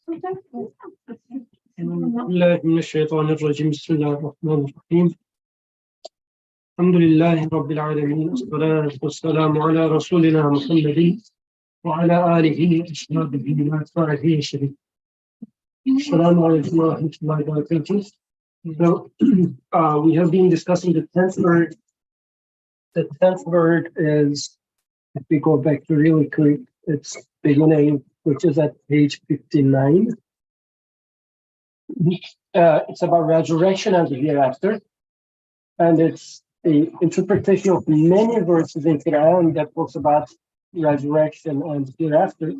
بالله من الشيطان الرجيم بسم الله الرحمن الرحيم الحمد لله رب العالمين والصلاة والسلام على رسولنا محمد وعلى آله وأصحابه وأتباعه الشريف. السلام عليكم ورحمة الله وبركاته. So, we have been discussing the 10th word. The 10th word is, if we go back to really quick, it's beginning, which is at page 59. It's about resurrection and the hereafter, and it's the interpretation of many verses in Quran that talks about resurrection and hereafter,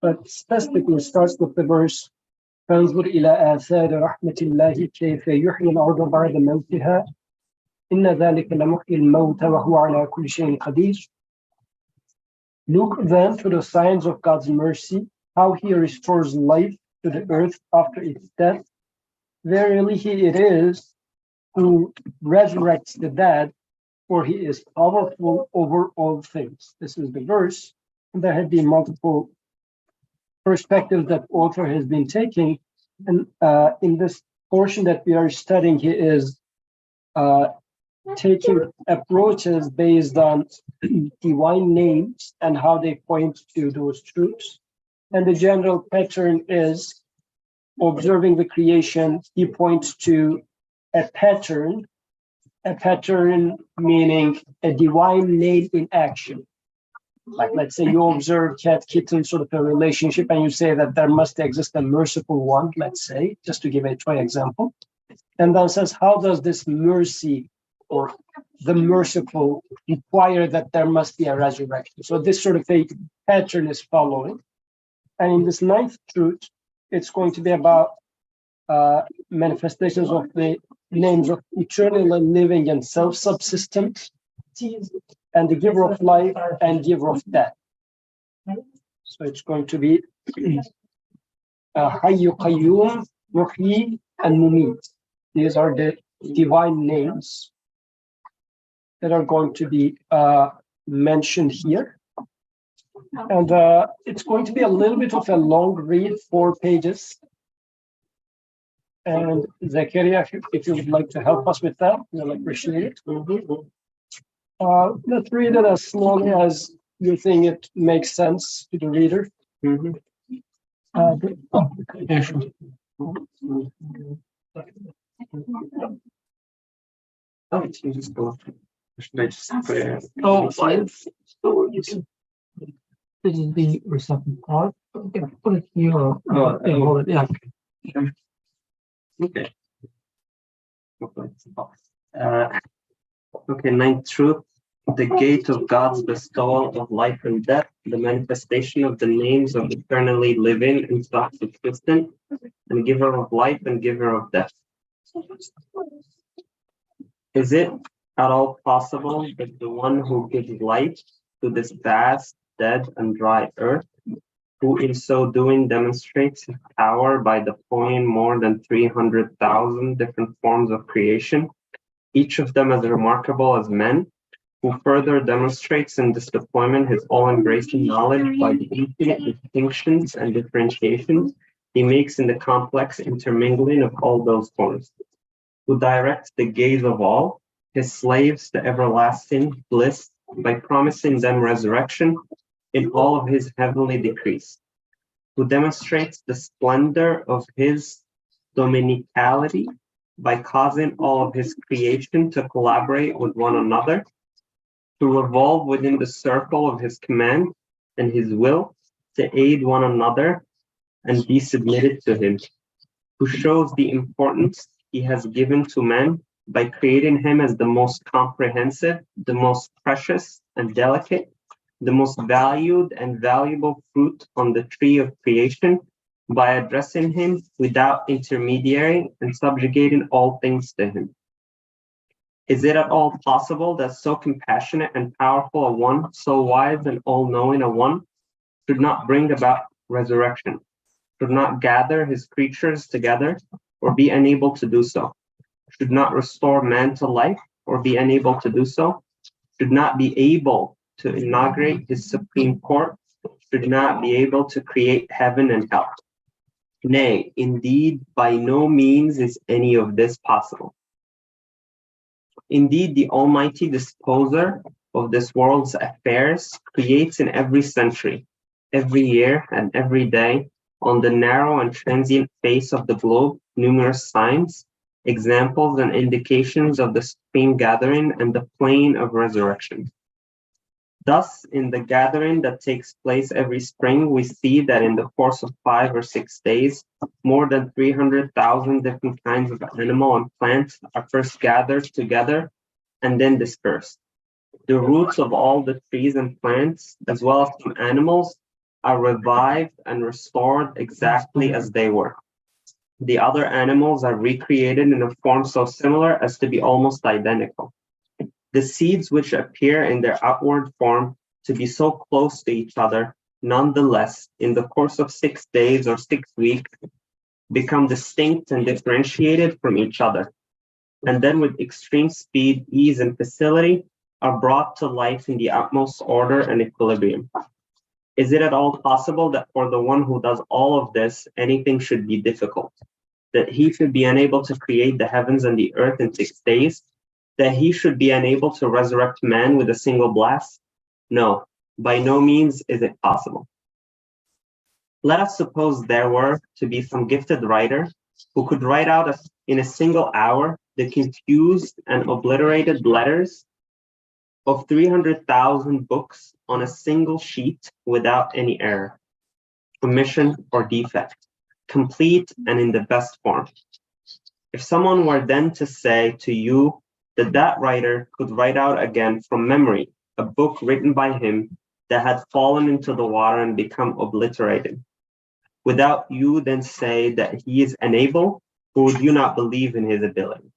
but specifically starts with the verse فانظر إلى آثار رحمة الله كيف يحيي الأرض بعد موتها إن ذلك لمحيي الموتى وهو على كل شيء قدير. Look then to the signs of God's mercy, how He restores life to the earth after its death. Verily He it is who resurrects the dead, for He is powerful over all things. This is the verse. And there have been multiple perspectives that author has been taking. And in this portion that we are studying, he is taking approaches based on divine names and how they point to those truths. And the general pattern is observing the creation. He points to a pattern meaning a divine name in action. Like, let's say you observe cat kitten sort of a relationship and you say that there must exist a merciful one, let's say, just to give a toy example. And then says, how does this mercy or the merciful require that there must be a resurrection? So this sort of a pattern is following. And in this ninth truth, it's going to be about manifestations of the names of eternally living and self-subsistent, and the giver of life and giver of death. So it's going to be Hayyu Qayyum, Muhyi, and Mumit. These are the divine names that are going to be mentioned here. And it's going to be a little bit of a long read, 4 pages. And Zakaria, if you would like to help us with that, we'll appreciate it. Let's read it as slowly as you think it makes sense to the reader. Yeah, sure. This is the reception part. Yeah, put it here. Hold it. Yeah. Okay. Okay, ninth truth. The gate of God's bestowal of life and death, the manifestation of the names of eternally living and self-subsistent, and giver of life and giver of death. Is it at all possible that the one who gives life to this vast, dead, and dry earth, who in so doing demonstrates his power by deploying more than 300,000 different forms of creation, each of them as remarkable as men, who further demonstrates in this deployment his all-embracing knowledge by the infinite distinctions and differentiations he makes in the complex intermingling of all those forms, who directs the gaze of all his slaves to everlasting bliss by promising them resurrection in all of his heavenly decrees, who demonstrates the splendor of his dominicality by causing all of his creation to collaborate with one another, to revolve within the circle of his command and his will, to aid one another and be submitted to him, who shows the importance he has given to man by creating him as the most comprehensive, the most precious and delicate, the most valued and valuable fruit on the tree of creation, by addressing him without intermediary and subjugating all things to him. Is it at all possible that so compassionate and powerful a one, so wise and all-knowing a one, should not bring about resurrection, should not gather his creatures together, or be unable to do so, should not restore man to life, or be unable to do so, should not be able to inaugurate his supreme court, should not be able to create heaven and hell? Nay, indeed, by no means is any of this possible. Indeed, the Almighty Disposer of this world's affairs creates in every century, every year, and every day, on the narrow and transient face of the globe, numerous signs, examples, and indications of the supreme gathering and the plane of resurrection. Thus, in the gathering that takes place every spring, we see that in the course of 5 or 6 days, more than 300,000 different kinds of animal and plant are first gathered together and then dispersed. The roots of all the trees and plants, as well as some animals, are revived and restored exactly as they were. The other animals are recreated in a form so similar as to be almost identical. The seeds which appear in their outward form to be so close to each other, nonetheless, in the course of 6 days or 6 weeks, become distinct and differentiated from each other, and then with extreme speed, ease, and facility are brought to life in the utmost order and equilibrium. Is it at all possible that for the one who does all of this, anything should be difficult? That he should be unable to create the heavens and the earth in 6 days? That he should be unable to resurrect man with a single blast? No, by no means is it possible. Let us suppose there were to be some gifted writer who could write out in a single hour the confused and obliterated letters of 300,000 books on a single sheet without any error, omission, or defect, complete and in the best form. If someone were then to say to you that that writer could write out again from memory a book written by him that had fallen into the water and become obliterated, without you then say that he is unable, or would you not believe in his ability?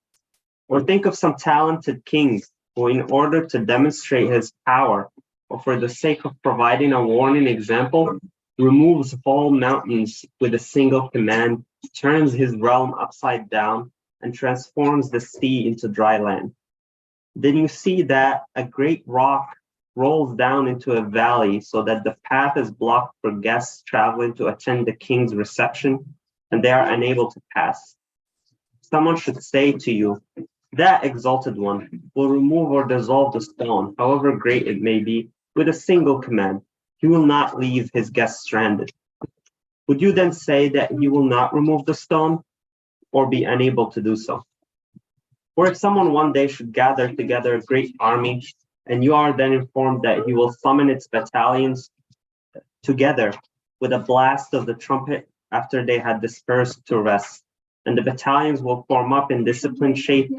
Or think of some talented king who, in order to demonstrate his power, or for the sake of providing a warning example, removes whole mountains with a single command, turns his realm upside down, and transforms the sea into dry land. Then you see that a great rock rolls down into a valley so that the path is blocked for guests traveling to attend the king's reception, and they are unable to pass. Someone should say to you, that exalted one will remove or dissolve the stone, however great it may be, with a single command. He will not leave his guests stranded. Would you then say that he will not remove the stone, or be unable to do so? Or if someone one day should gather together a great army, and you are then informed that he will summon its battalions together with a blast of the trumpet after they had dispersed to rest, and the battalions will form up in disciplined shape,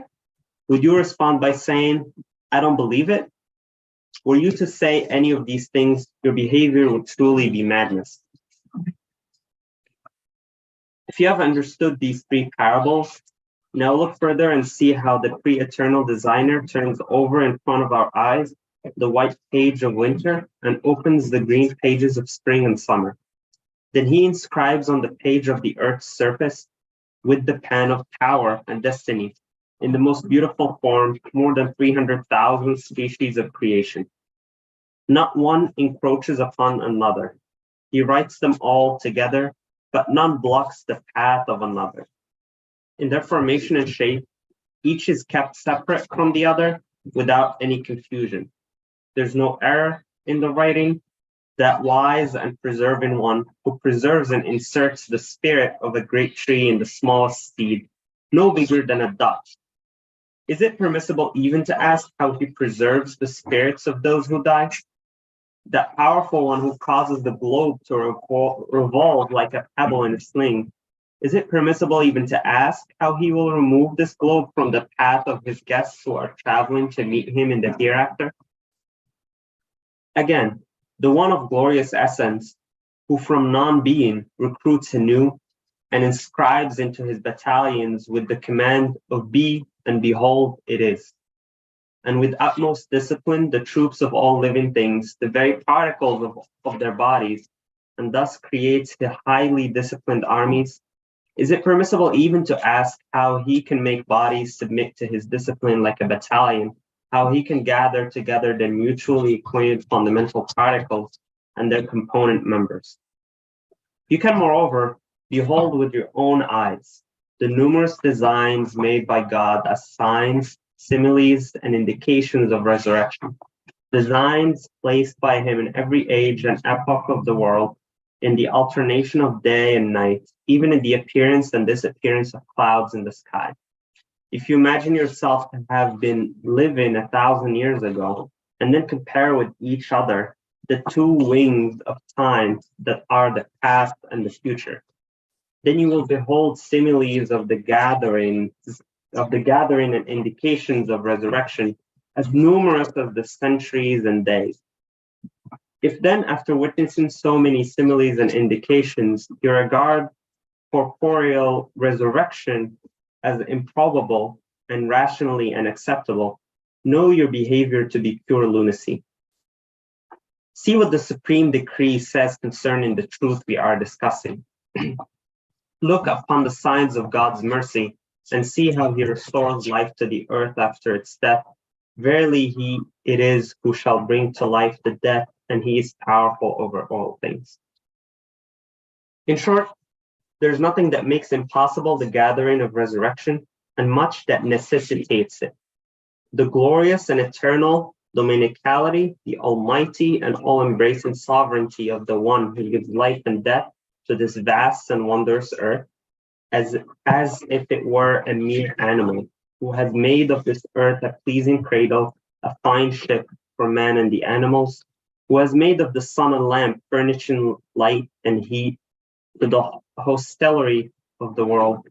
would you respond by saying, I don't believe it? Were you to say any of these things, your behavior would truly be madness. If you have understood these 3 parables, now look further and see how the pre-eternal designer turns over in front of our eyes the white page of winter and opens the green pages of spring and summer. Then he inscribes on the page of the earth's surface, with the pen of power and destiny, in the most beautiful form, more than 300,000 species of creation. Not one encroaches upon another. He writes them all together, but none blocks the path of another. In their formation and shape, each is kept separate from the other without any confusion. There's no error in the writing. That wise and preserving one who preserves and inserts the spirit of a great tree in the smallest seed, no bigger than a dot. Is it permissible even to ask how he preserves the spirits of those who die? That powerful one who causes the globe to revolve like a pebble in a sling, is it permissible even to ask how he will remove this globe from the path of his guests who are traveling to meet him in the hereafter? Again, the one of glorious essence, who from non-being recruits anew and inscribes into his battalions with the command of be, and behold, it is. And with utmost discipline, the troops of all living things, the very particles of their bodies, and thus creates the highly disciplined armies. Is it permissible even to ask how he can make bodies submit to his discipline like a battalion, how he can gather together their mutually acquainted fundamental particles and their component members? You can, moreover, Behold with your own eyes the numerous designs made by God as signs, similes, and indications of resurrection. Designs placed by him in every age and epoch of the world, in the alternation of day and night, even in the appearance and disappearance of clouds in the sky. If you imagine yourself to have been living 1,000 years ago, and then compare with each other the two wings of time that are the past and the future, then you will behold similes of the gathering and indications of resurrection as numerous as the centuries and days. If then, after witnessing so many similes and indications, you regard corporeal resurrection as improbable and rationally unacceptable, know your behavior to be pure lunacy. See what the supreme decree says concerning the truth we are discussing. Look upon the signs of God's mercy and see how he restores life to the earth after its death. Verily it is who shall bring to life the dead, and he is powerful over all things. In short, there's nothing that makes impossible the gathering of resurrection, and much that necessitates it. The glorious and eternal dominicality, the almighty and all-embracing sovereignty of the one who gives life and death to this vast and wondrous earth, as if it were a mere animal, who has made of this earth a pleasing cradle, a fine ship for man and the animals, who has made of the sun a lamp, furnishing light and heat to the hostelry of the world,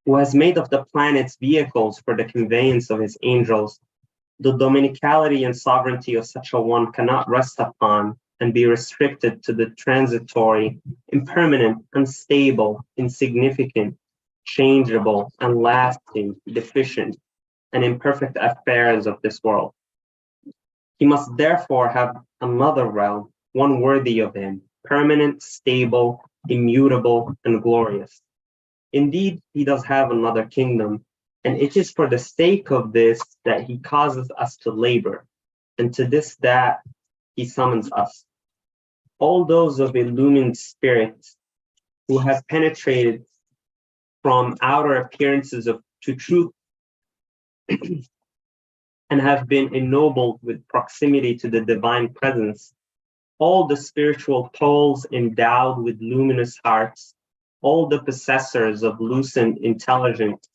who has made of the planets vehicles for the conveyance of his angels. The dominicality and sovereignty of such a one cannot rest upon and be restricted to the transitory, impermanent, unstable, insignificant, changeable, unlasting, deficient, and imperfect affairs of this world. He must therefore have another realm, one worthy of him, permanent, stable, immutable, and glorious. Indeed, he does have another kingdom, and it is for the sake of this that he causes us to labor, and to this that he summons us. All those of illumined spirits who have penetrated from outer appearances to truth and have been ennobled with proximity to the divine presence, all the spiritual poles endowed with luminous hearts, all the possessors of lucid intelligence,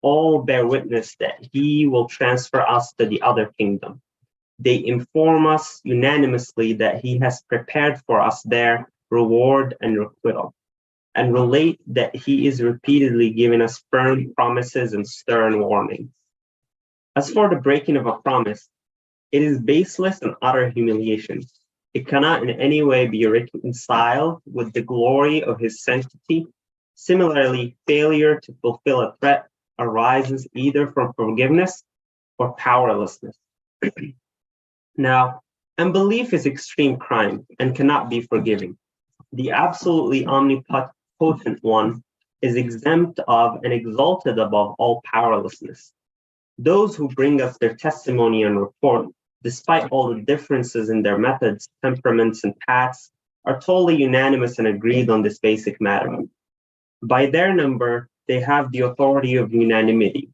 all bear witness that he will transfer us to the other kingdom. They inform us unanimously that he has prepared for us there reward and requital, and relate that he is repeatedly giving us firm promises and stern warnings. As for the breaking of a promise, it is baseless and utter humiliation. It cannot in any way be reconciled with the glory of his sanctity. Similarly, failure to fulfill a threat arises either from forgiveness or powerlessness. Now, unbelief is extreme crime and cannot be forgiven. The absolutely omnipotent one is exempt of and exalted above all powerlessness. Those who bring us their testimony and report, despite all the differences in their methods, temperaments, and paths, are totally unanimous and agreed on this basic matter. By their number, they have the authority of unanimity.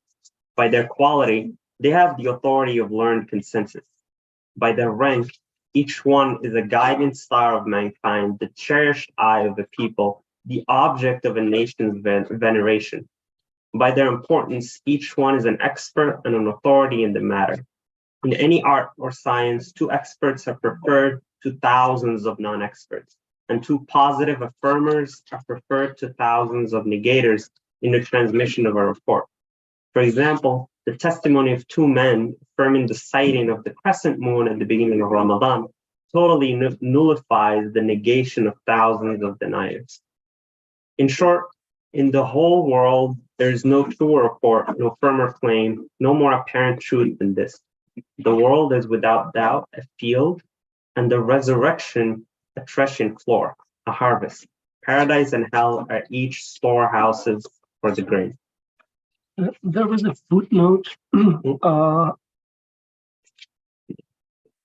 By their quality, they have the authority of learned consensus. By their rank, each one is a guiding star of mankind, the cherished eye of the people, the object of a nation's veneration. By their importance, each one is an expert and an authority in the matter. In any art or science, 2 experts are preferred to thousands of non-experts, and 2 positive affirmers are preferred to thousands of negators in the transmission of a report. For example, the testimony of 2 men affirming the sighting of the crescent moon at the beginning of Ramadan totally nullifies the negation of thousands of deniers. In short, in the whole world, there is no truer report, no firmer claim, no more apparent truth than this. The world is without doubt a field, and the resurrection a threshing floor, a harvest. Paradise and hell are each storehouses for the grain. There was a footnote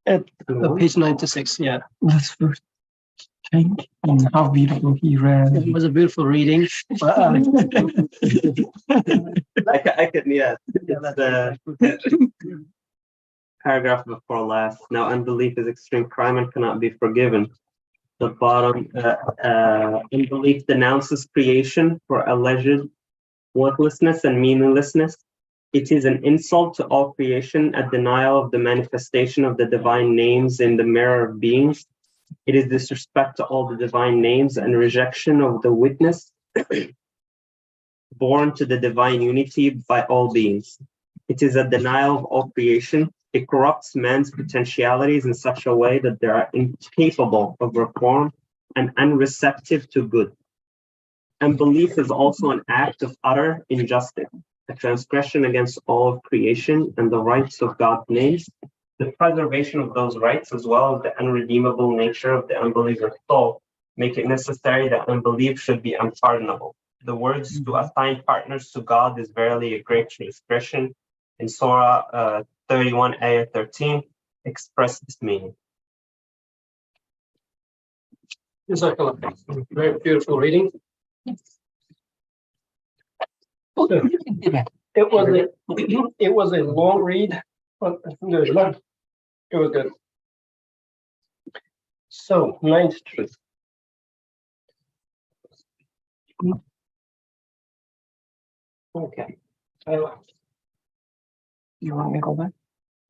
at page 96. Yeah, that's first. think, and how beautiful he read. It was a beautiful reading. I could, yeah. It's the paragraph before last. Now, unbelief is extreme crime and cannot be forgiven. The bottom, unbelief denounces creation for alleged worthlessness and meaninglessness. It is an insult to all creation, a denial of the manifestation of the divine names in the mirror of beings. It is disrespect to all the divine names and rejection of the witness born to the divine unity by all beings. It is a denial of all creation. It corrupts man's potentialities in such a way that they are incapable of reform and unreceptive to good. Unbelief is also an act of utter injustice, a transgression against all of creation and the rights of God's names. The preservation of those rights, as well as the unredeemable nature of the unbeliever's soul, make it necessary that unbelief should be unpardonable. The words to assign partners to God is verily a great transgression. In Surah 31, Ayah 13, express this meaning. Very beautiful reading. It was a long read, but it was good. So, ninth truth. Okay. You want me to go back?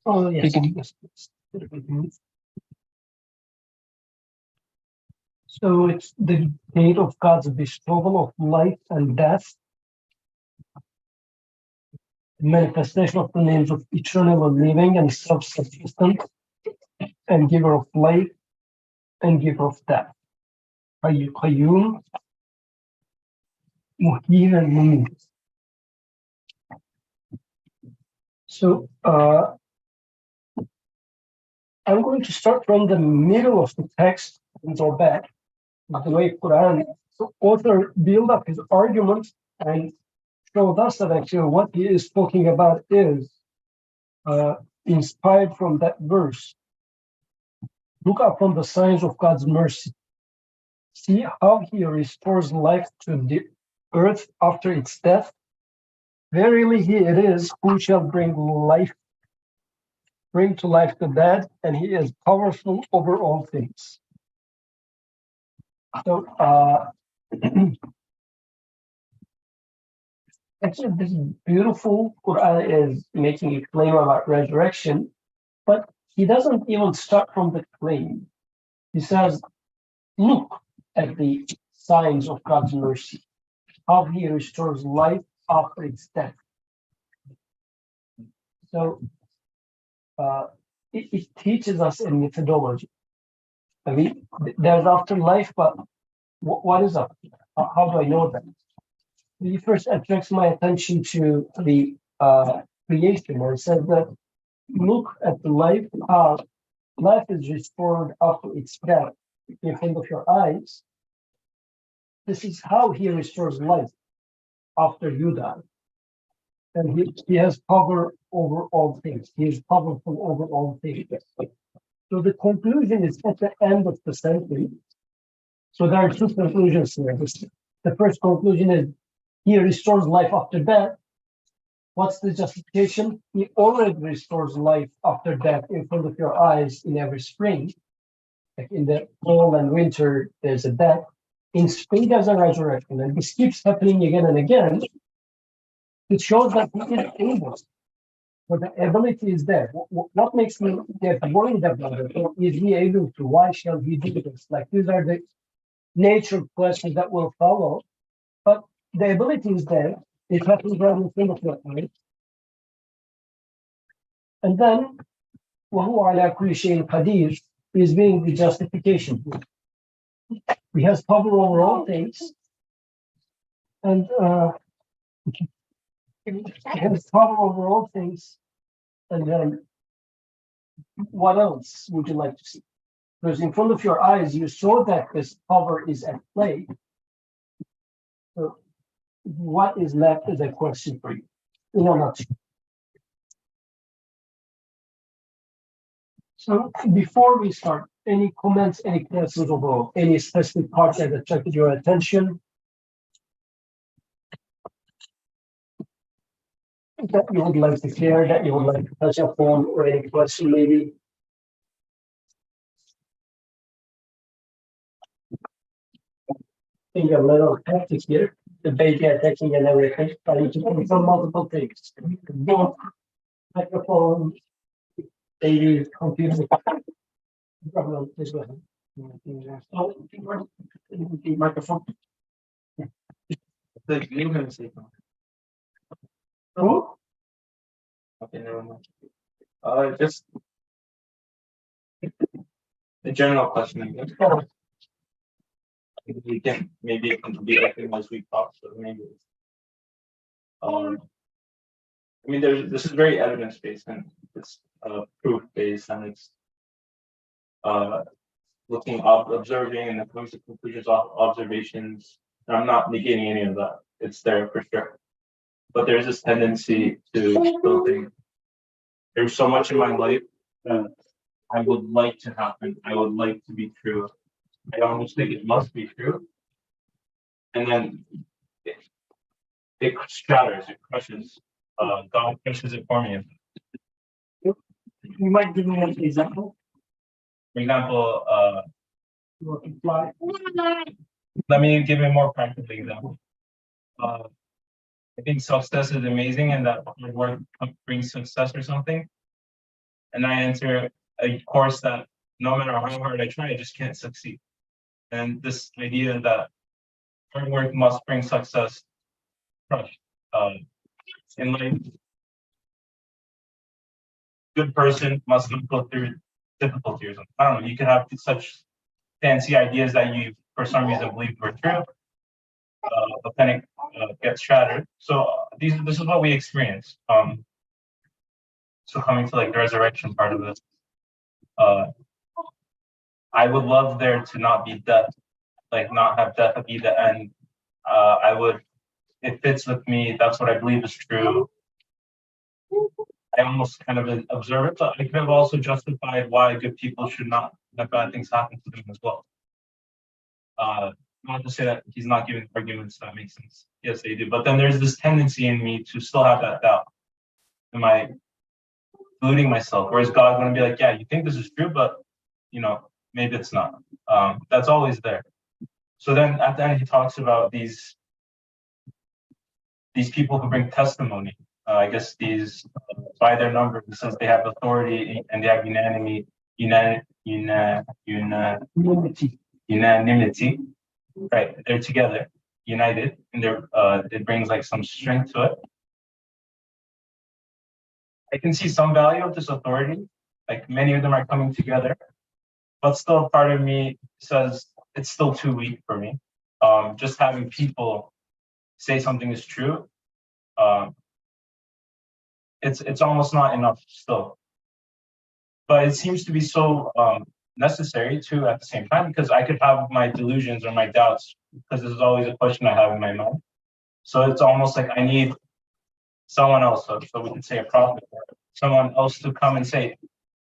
Oh, yes. Yes. So it's the date of God's bestowal of life and death, manifestation of the names of eternal and living and self-sufficient, and giver of life and giver of death. Qayyum, Muhyin, and Mumit. So I'm going to start from the middle of the text and go back. The way Quran, so author build up his argument and showed us that actually what he is talking about is inspired from that verse. Look upon the signs of God's mercy. See how he restores life to the earth after its death. Verily he it is who shall bring to life the dead, and he is powerful over all things. So actually this beautiful Quran is making a claim about resurrection, but he doesn't even start from the claim. He says, look at the signs of God's mercy, how he restores life after its death. So it teaches us a methodology. I mean, there's afterlife, but what is after? How do I know that? He first attracts my attention to the creation, where it says that look at the life, how life is restored after its death in front of your eyes. This is how he restores life after you die. And he has power over all things. He is powerful over all things. So the conclusion is at the end of the century. So there are two conclusions here. The first conclusion is he restores life after death. What's the justification? He already restores life after death in front of your eyes in every spring. Like in the fall and winter, there's a death. In spring, there's a resurrection. And this keeps happening again and again. It shows that he is able. But the ability is there. What makes me get worried about it? Is he able to? Why shall he do this? Like these are the nature questions that will follow. But the ability is there. It happens right in front of your eyes. And then, وَهُوَ عَلَى كُلِّ شَيْءٍ قَدِيرٌ is being the justification. He has power over all things. And he has power over all things. And then, what else would you like to see? Because in front of your eyes, you saw that this power is at play. So, what is left is a question for you. In a nutshell. So, before we start any comments, any questions overall, any specific part that attracted your attention? That you would like to share, that you would like to touch upon, or any question maybe? I think a little hectic here, the baby attacking and everything. I need to focus on multiple things. Both microphone, baby, computer. Problem, please go ahead. Oh, microphone. The you gonna say something? Oh, Okay, never mind. Just a general question, I guess. We can maybe it can be open as we talk, so maybe. I mean, this is very evidence based and it's proof based and it's looking up, observing, and coming to conclusions off observations. And I'm not negating any of that. It's there for sure. But there's this tendency to still think there's so much in my life that I would like to happen. I would like to be true. I almost think it must be true. And then it shatters, it crushes. God crushes it for me. you might give me an example. For example, You want to fly? let me give you a more practical example. I think success is amazing and that hard work brings success or something. And I enter a course that no matter how hard I try, I just can't succeed. And this idea that hard work must bring success, crushed. In life, good person must go through difficulty or something. I don't know. You could have such fancy ideas that you, for some reason, believe were true. The panic gets shattered. So this is what we experience. So coming to like the resurrection part of this, I would love there to not be death, like not have death be the end. It fits with me. That's what I believe is true. I almost kind of observe it, but I could have also justified why good people should not let bad things happen to them as well. Not to say that he's not giving arguments that make sense. Yes, they do. But then there's this tendency in me to still have that doubt. Am I deluding myself? Whereas God going to be like, yeah, you think this is true, but maybe it's not. That's always there. So then at the end he talks about these people who bring testimony. I guess these by their number, it says they have authority and they have unanimity. Right, they're together, united, and it brings like some strength to it. I can see some value of this authority, like many of them are coming together, but still part of me says it's still too weak for me. Just having people say something is true, it's almost not enough still. But it seems to be so necessary too at the same time, because I could have my delusions or my doubts, because this is always a question I have in my mind. So it's almost like I need someone else, so we can say a prophet, or someone else to come and say,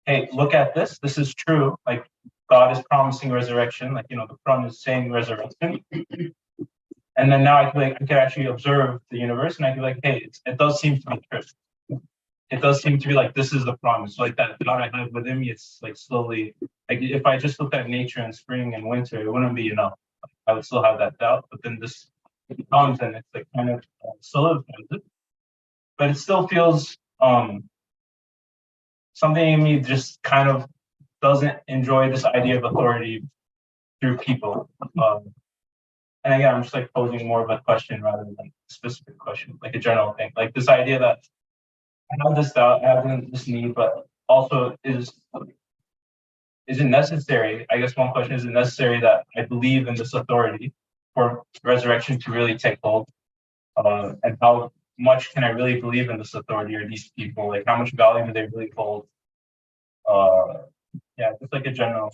hey, look at this is true, like God is promising resurrection, like the Quran is saying resurrection. And then now I can actually observe the universe and I can be like, hey, it does seem to be true. It does seem to be like this is the promise. So like that God I have within me, it's like slowly, like if I just looked at nature in spring and winter, it wouldn't be enough. I would still have that doubt, but then this comes and it's like kind of solidifies it. But it still feels something in me just kind of doesn't enjoy this idea of authority through people. And again, I'm just like posing more of a question rather than a specific question, like a general thing. Like this idea that I have this doubt, I have this need, but also is it necessary? I guess one question is it necessary that I believe in this authority for resurrection to really take hold? And how much can I really believe in this authority or these people? Like how much value do they really hold? Yeah, just like a general.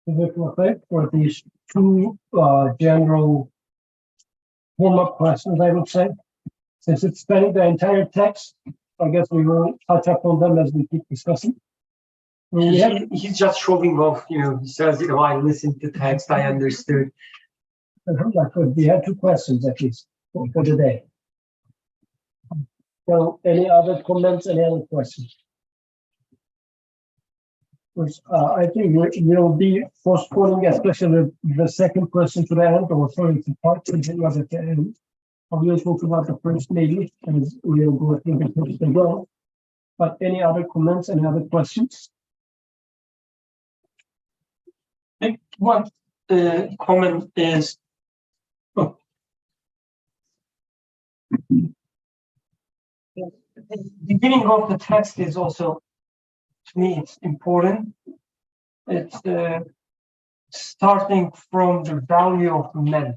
For these two general warm-up questions, I would say, since it's spanning the entire text, I guess we will touch up on them as we keep discussing. We have, He's just showing off, he says, I listened to text, I understood. we had 2 questions at least for the day. So any other comments, any other questions? I think we'll be postponing, especially the second question to the end, or sorry, to part to the other at the end. We'll talk about the first maybe, and we'll go through the first as well. But any other comments, any other questions? One comment is, the beginning of the text is also, to me, it's important. It's starting from the value of men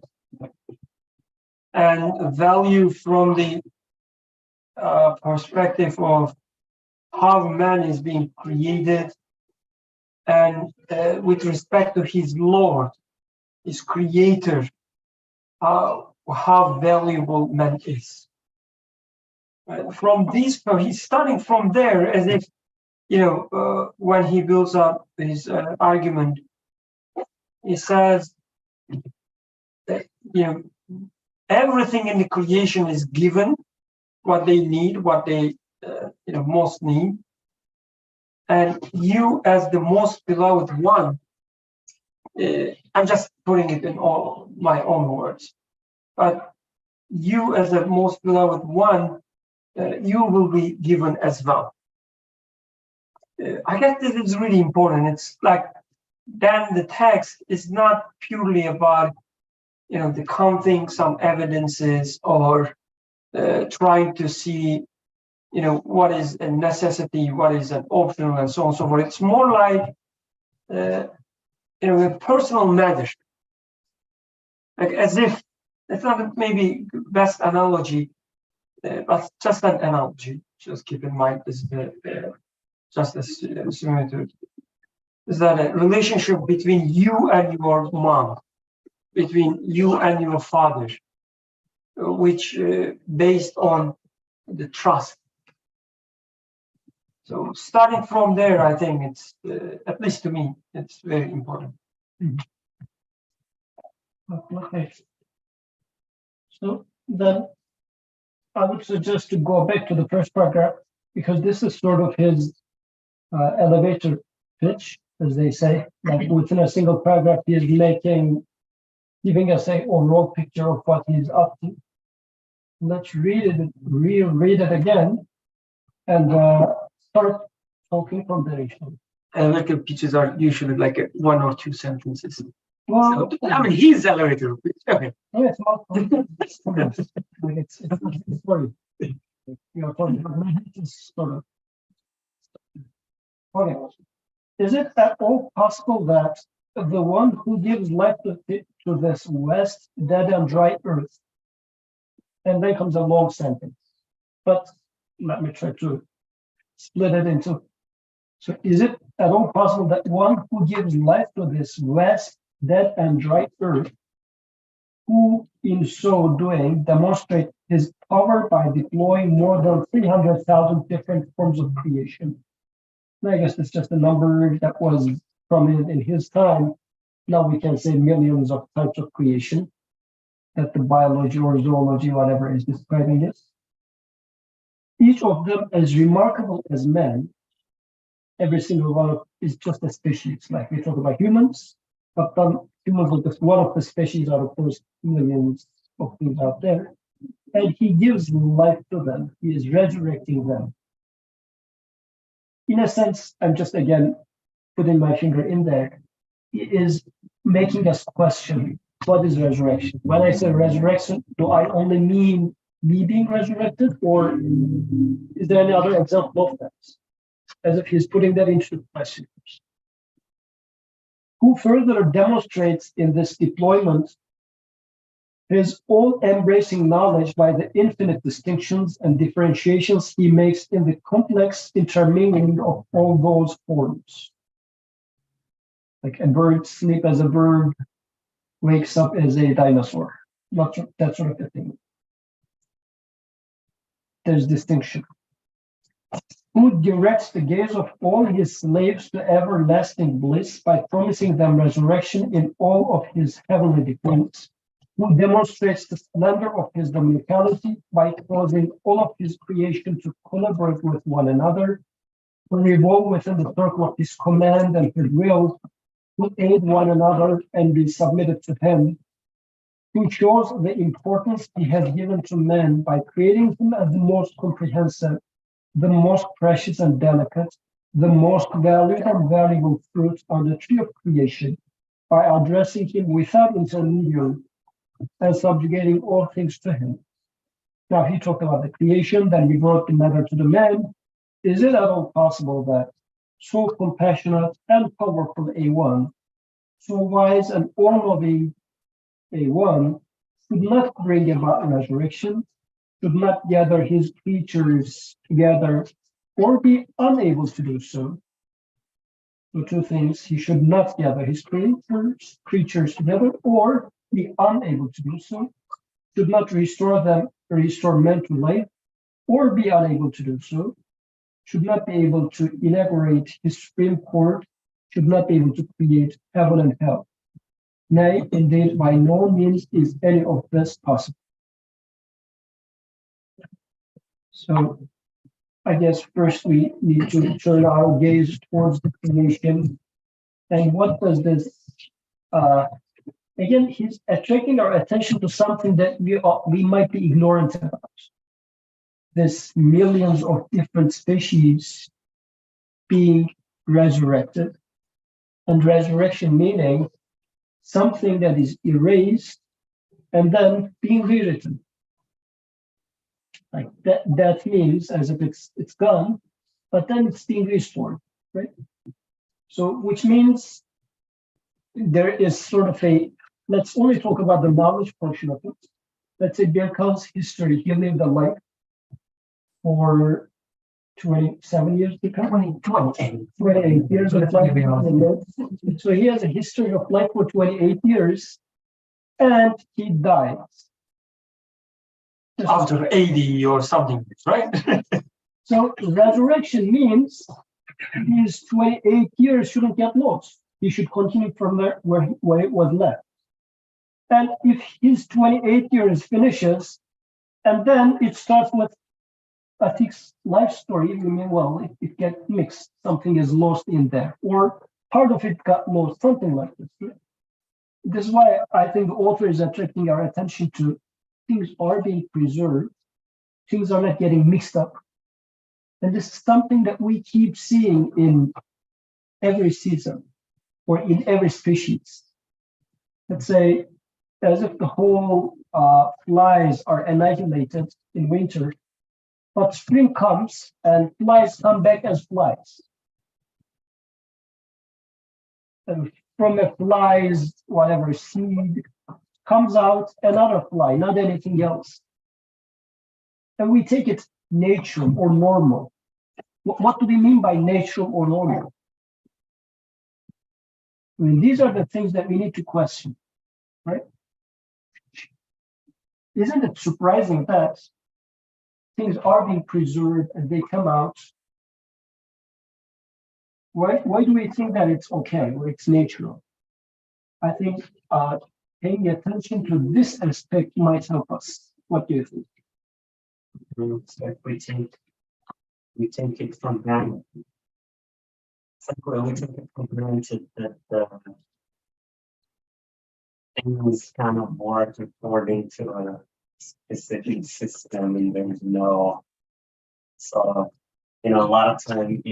and value from the perspective of how man is being created, and with respect to his Lord, his creator, how valuable man is. From these, he's starting from there, as if, when he builds up his argument, he says that, everything in the creation is given what they need, what they, most need. And you, as the most beloved one, I'm just putting it in all my own words, but you, as the most beloved one, you will be given as well. I guess this is really important. It's like, then the text is not purely about, the counting some evidences or trying to see, what is a necessity, what is an optional, and so on and so forth. It's more like, a personal matter. Like, as if, it's not maybe best analogy, but just an analogy. Just keep in mind this, just as similar to it, is that a relationship between you and your mom, between you and your father, which based on the trust. So starting from there, I think it's, at least to me, it's very important. Okay. So then I would suggest to go back to the first paragraph, because this is sort of his elevator pitch, as they say. Like within a single paragraph, he is giving us an overall picture of what he's up to. Let's reread it again, and start talking from there. Elevator pitches are usually like 1 or 2 sentences. Well, So, I mean, he's elevator pitch. Okay. yes, it's for you. It's sort of. Okay. Is it at all possible that the one who gives life to this vast, dead and dry earth, and then comes a long sentence, but let me try to split it into. So is it at all possible that one who gives life to this vast, dead and dry earth, who in so doing demonstrate his power by deploying more than 300,000 different forms of creation? And I guess it's just a number that was prominent in his time. Now we can say millions of types of creation that the biology or zoology, whatever, is describing this. Each of them as remarkable as man. Every single one is just a species. Like we talk about humans, but then humans are just one of the species out of those millions of things out there. And he gives life to them. He is resurrecting them. In a sense, I'm just again putting my finger in there. He is making us question, what is resurrection? When I say resurrection, do I only mean me being resurrected, or is there any other example of that? As if he's putting that into question. Who further demonstrates in this deployment his all-embracing knowledge by the infinite distinctions and differentiations he makes in the complex intermingling of all those forms. Like a bird sleeps as a bird, wakes up as a dinosaur. Not that sort of a thing. There's distinction. who directs the gaze of all his slaves to everlasting bliss by promising them resurrection in all of his heavenly decrees, who demonstrates the splendor of his dominicanity by causing all of his creation to collaborate with one another, who revolve within the circle of his command and his will, who aid one another and be submitted to him, who shows the importance he has given to man by creating him as the most comprehensive, the most precious and delicate, the most valued and valuable fruit on the tree of creation, by addressing him without intermediary and subjugating all things to him. Now he talked about the creation, then he brought the matter to the man. Is it at all possible that so compassionate and powerful A1, so wise and all-loving A1, should not bring about resurrection, should not gather his creatures together, or be unable to do so? So two things: he should not gather his creatures together, or be unable to do so; should not restore men to life, or be unable to do so; should not be able to inaugurate his supreme court; should not be able to create heaven and hell. Nay, indeed, by no means is any of this possible. So I guess first we need to turn our gaze towards the creation. And what does this, again, he's attracting our attention to something that we might be ignorant about. This millions of different species being resurrected, and resurrection meaning something that is erased and then being rewritten. Like that means as if it's gone, but then it's being restored, right? So which means there is sort of let's only talk about the knowledge portion of it. Let's say Birkal's history, he lived a life for 27 years, 28 years of life. So he has a history of life for 28 years, and he dies. After 80 or something, right? So resurrection means his 28 years shouldn't get lost. He should continue from there where it was left. And if his 28 years finishes, and then it starts with Atik's life story, I mean, well, it gets mixed. Something is lost in there, or part of it got lost, something like this. Right? This is why I think the author is attracting our attention to things are being preserved, things are not getting mixed up. And this is something that we keep seeing in every season or in every species. Let's say, as if the whole flies are annihilated in winter, but spring comes and flies come back as flies. And from a fly's whatever seed comes out another fly, not anything else. And we take it natural or normal. What do we mean by natural or normal? I mean, these are the things that we need to question, right? Isn't it surprising that things are being preserved and they come out? Why do we think that it's okay or it's natural? I think paying attention to this aspect might help us. What do you think? So if we take it from granted. We take it for granted that things kind of work according to a specific system, and there's no. So, a lot of time,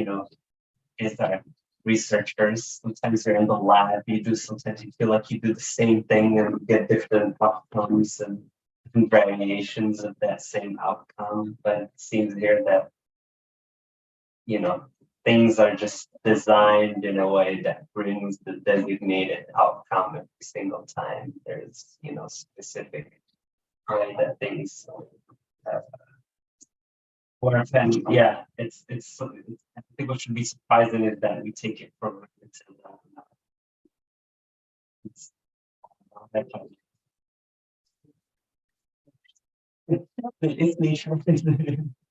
is that researchers, sometimes you're in the lab, sometimes you feel like you do the same thing and get different outcomes and different variations of that same outcome. But it seems here that, things are just designed in a way that brings the designated outcome every single time. There's, specific way that things work. And yeah, it's I think what should be surprising is that we take it for granted. It's nature.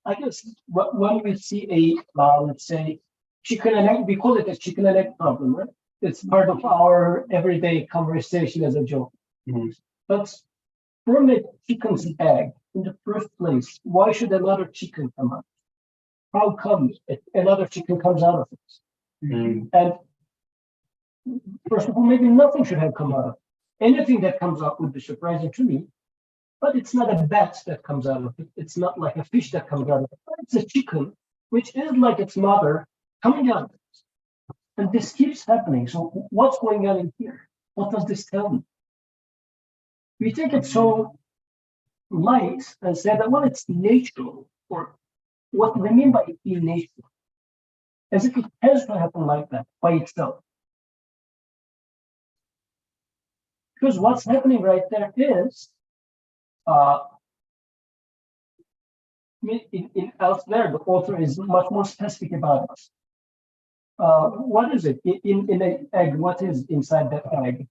I guess when we see a, let's say, chicken and egg, we call it a chicken and egg problem, right? It's part of our everyday conversation as a joke. Mhm. But from a chicken's egg, in the first place, why should another chicken come out? How come another chicken comes out of it? Mm. And first of all, maybe nothing should have come out of it. Anything that comes out would be surprising to me, but it's not a bat that comes out of it. It's not like a fish that comes out of it. It's a chicken, which is like its mother coming out of it. And this keeps happening. So what's going on in here? What does this tell me? We take it so light and say that, well, it's natural, or what we mean by it being natural, as if it has to happen like that by itself. Because what's happening right there is, in elsewhere, the author is much more specific about it. What is it in an egg? What is inside that egg?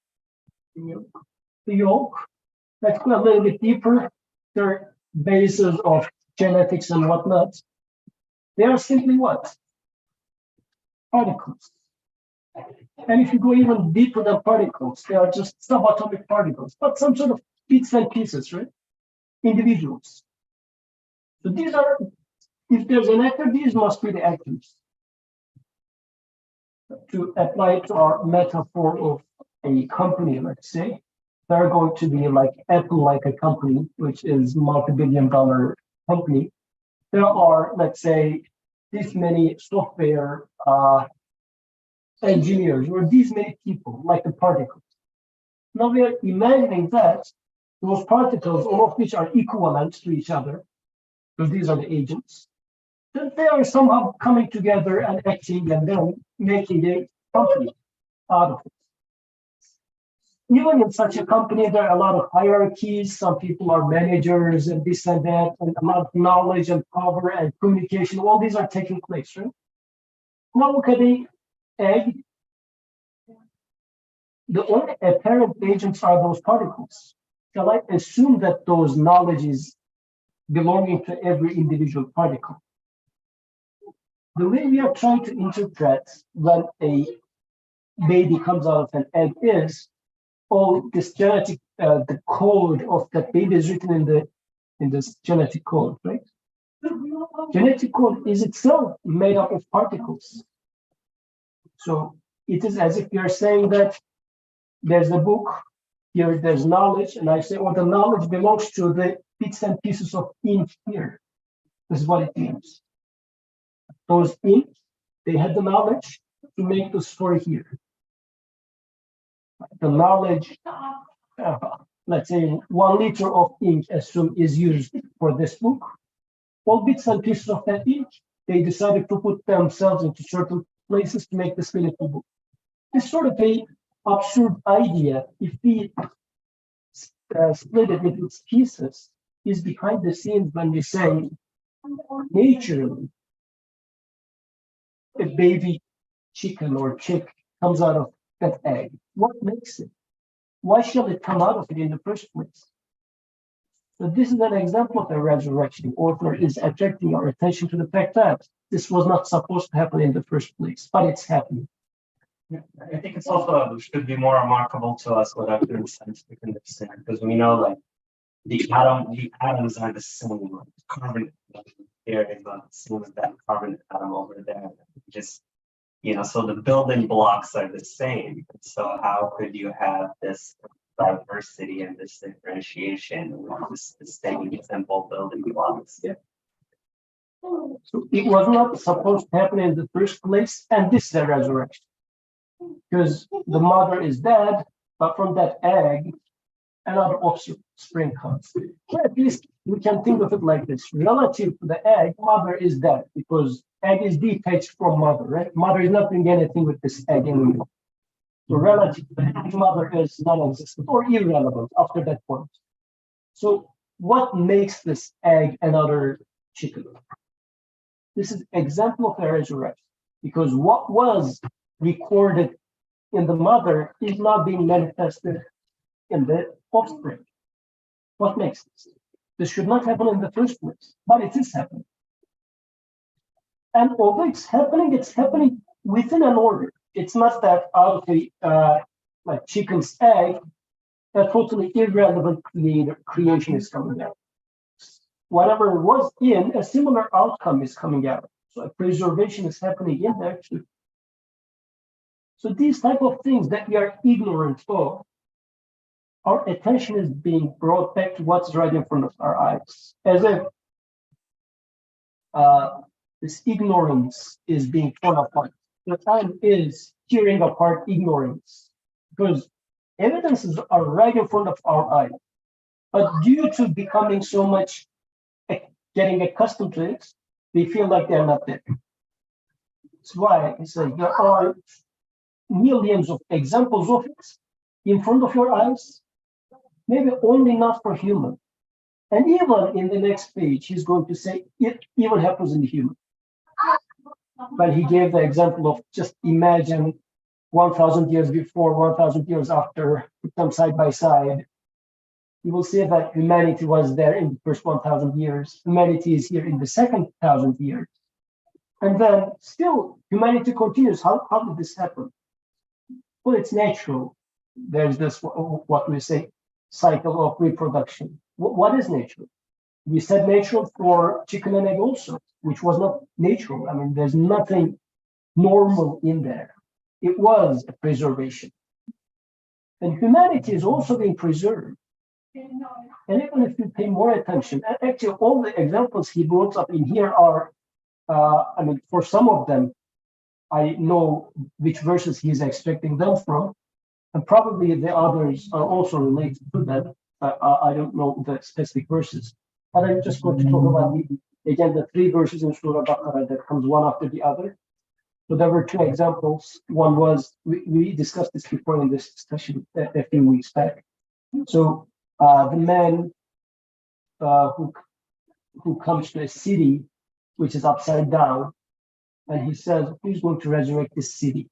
The yolk. Let's go a little bit deeper. There are bases of genetics and whatnot. They are simply what? Particles. And if you go even deeper than particles, they are just subatomic particles, but some sort of bits and pieces, right? Individuals. So these are, if there's an actor, these must be the actors. To apply it to our metaphor of a company, let's say, they're going to be like Apple, like a company, which is multi-billion-dollar company. There are, let's say, this many software engineers, or these many people, like the particles. Now we are imagining that those particles, all of which are equivalent to each other, because these are the agents, that they are somehow coming together and acting and then making a company out of it. Even in such a company, there are a lot of hierarchies. Some people are managers and this and that, and a lot of knowledge and power and communication. All these are taking place, right? Now look at the egg. The only apparent agents are those particles. Shall I assume that those knowledge is belonging to every individual particle? The way we are trying to interpret when a baby comes out of an egg is, all this genetic, the code of that baby is written in this genetic code, right? Genetic code is itself made up of particles. So it is as if you're saying that there's a book, here there's knowledge, and I say, oh, the knowledge belongs to the bits and pieces of ink here. This is what it means. Those ink, they had the knowledge to make the story here. The knowledge, let's say 1 liter of ink, assume, is used for this book. All bits and pieces of that ink, they decided to put themselves into certain places to make this meaningful book. This sort of a absurd idea, if we split it into its pieces, is behind the scenes when we say naturally a baby chicken or chick comes out of that egg. What makes it? Why shall it come out of it in the first place? So this is an example of a resurrection. The author is attracting our attention to the fact that this was not supposed to happen in the first place, but it's happening. Yeah, I think it's also should be more remarkable to us without doing scientific understand, because we know like the atoms are the same. Like carbon here is the same as that carbon atom over there. Just so the building blocks are the same. So how could you have this diversity and this differentiation with the same simple building blocks? Yeah. So it was not supposed to happen in the first place, and this is a resurrection. Because the mother is dead, but from that egg, another offspring comes. Well, at least we can think of it like this. Relative to the egg, mother is dead because egg is detached from mother, right? Mother is not doing anything with this egg anymore. So relative to the egg, mother is non-existent or irrelevant after that point. So what makes this egg another chicken? This is example of a resurrection, because what was recorded in the mother is not being manifested in the offspring. What makes this? This should not happen in the first place, but it is happening. And although it's happening within an order. It's not that out of the like chicken's egg, a totally irrelevant creation is coming out. Whatever was in, a similar outcome is coming out. So a preservation is happening in there too. So these type of things that we are ignorant of, our attention is being brought back to what's right in front of our eyes, as if this ignorance is being torn apart. The time is tearing apart ignorance, because evidences are right in front of our eyes. But due to becoming so much, getting accustomed to it, they feel like they're not there. That's why it's like there are millions of examples of it in front of your eyes, maybe only not for human. And even in the next page, he's going to say it even happens in the human. But he gave the example of just imagine 1,000 years before, 1,000 years after, put them side by side. You will see that humanity was there in the first 1,000 years. Humanity is here in the second 1,000 years. And then still humanity continues. How did this happen? Well, it's natural. There's this, what we say, cycle of reproduction. What is natural? We said natural for chicken and egg also, which was not natural. I mean, there's nothing normal in there. It was a preservation. And humanity is also being preserved. And even if you pay more attention, actually all the examples he brought up in here are, I mean, for some of them, I know which verses he's expecting them from, and probably the others are also related to them. I don't know the specific verses, but I'm just going to talk about the 3 verses in Surah Baqarah that comes one after the other. So there were 2 examples. One was, we discussed this before in this discussion a few weeks back. So the man who comes to a city which is upside down, and he says, who's going to resurrect this city?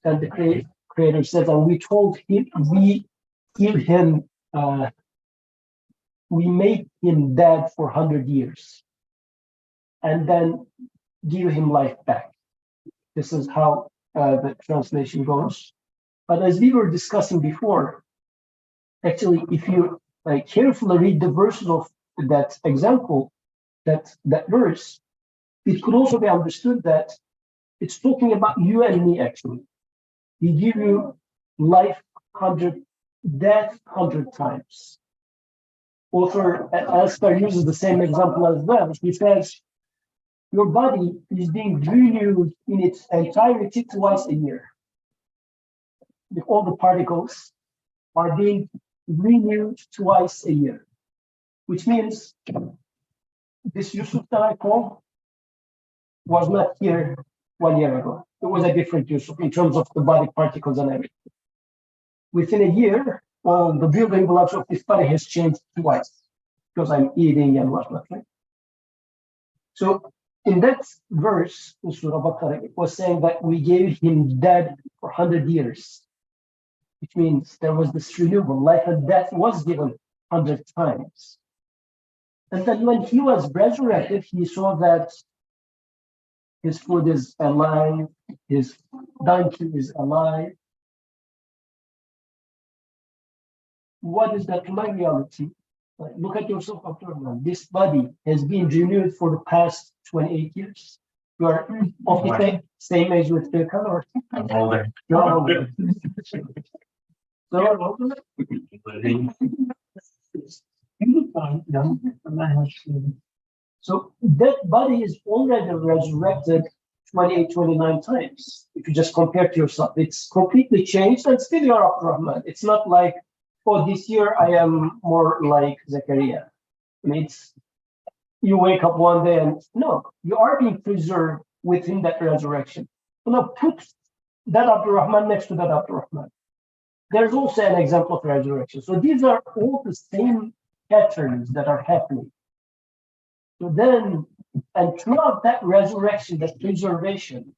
And the creator says, and we told him, we give him, we make him dead for 100 years, and then give him life back. This is how the translation goes. But as we were discussing before, actually, if you carefully read the verses of that example, that verse, it could also be understood that it's talking about you and me, actually. We give you life 100, death 100 times. Author Elster uses the same example as well. He says, your body is being renewed in its entirety twice a year. All the particles are being renewed twice a year, which means this Yusuf that I call was not here 1 year ago. It was a different Yusuf in terms of the body particles and everything. Within a year, all the building blocks of this body has changed twice because I'm eating and whatnot. Right? So in that verse in Surah Baqarah, it was saying that we gave him dead for 100 years, which means there was this renewal. Life and death was given 100 times. And then when he was resurrected, he saw that his food is alive, his donkey is alive. What is that my reality? Look at yourself after all. This body has been renewed for the past 28 years. You are of the same age with the color. I'm older. You're older. So that body is already resurrected 28, 29 times. If you just compare to yourself, it's completely changed and still you're Abdurrahman. It's not like, oh, this year I am more like Zechariah. I mean, it's, you wake up one day and no, you are being preserved within that resurrection. So now put that Abdurrahman next to that Abdurrahman. There's also an example of resurrection. So these are all the same patterns that are happening. So then, and throughout that resurrection, that preservation,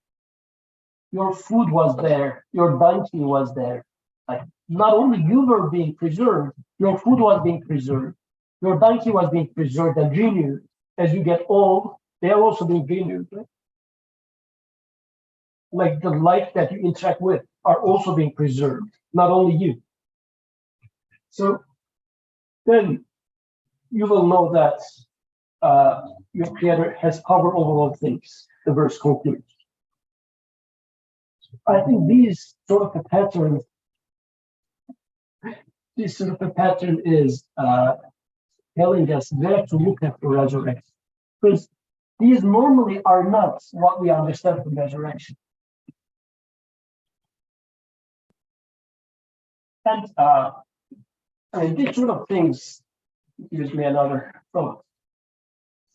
your food was there, your donkey was there. Like not only you were being preserved, your food was being preserved, your donkey was being preserved and renewed. As you get old, they are also being renewed, right? Like the life that you interact with are also being preserved, not only you. So then you will know that your creator has power over all things, the verse concludes. I think these sort of a pattern, this sort of a pattern is telling us where to look at the resurrection. Because these normally are not what we understand from resurrection. And I mean, these sort of things gives me another thought.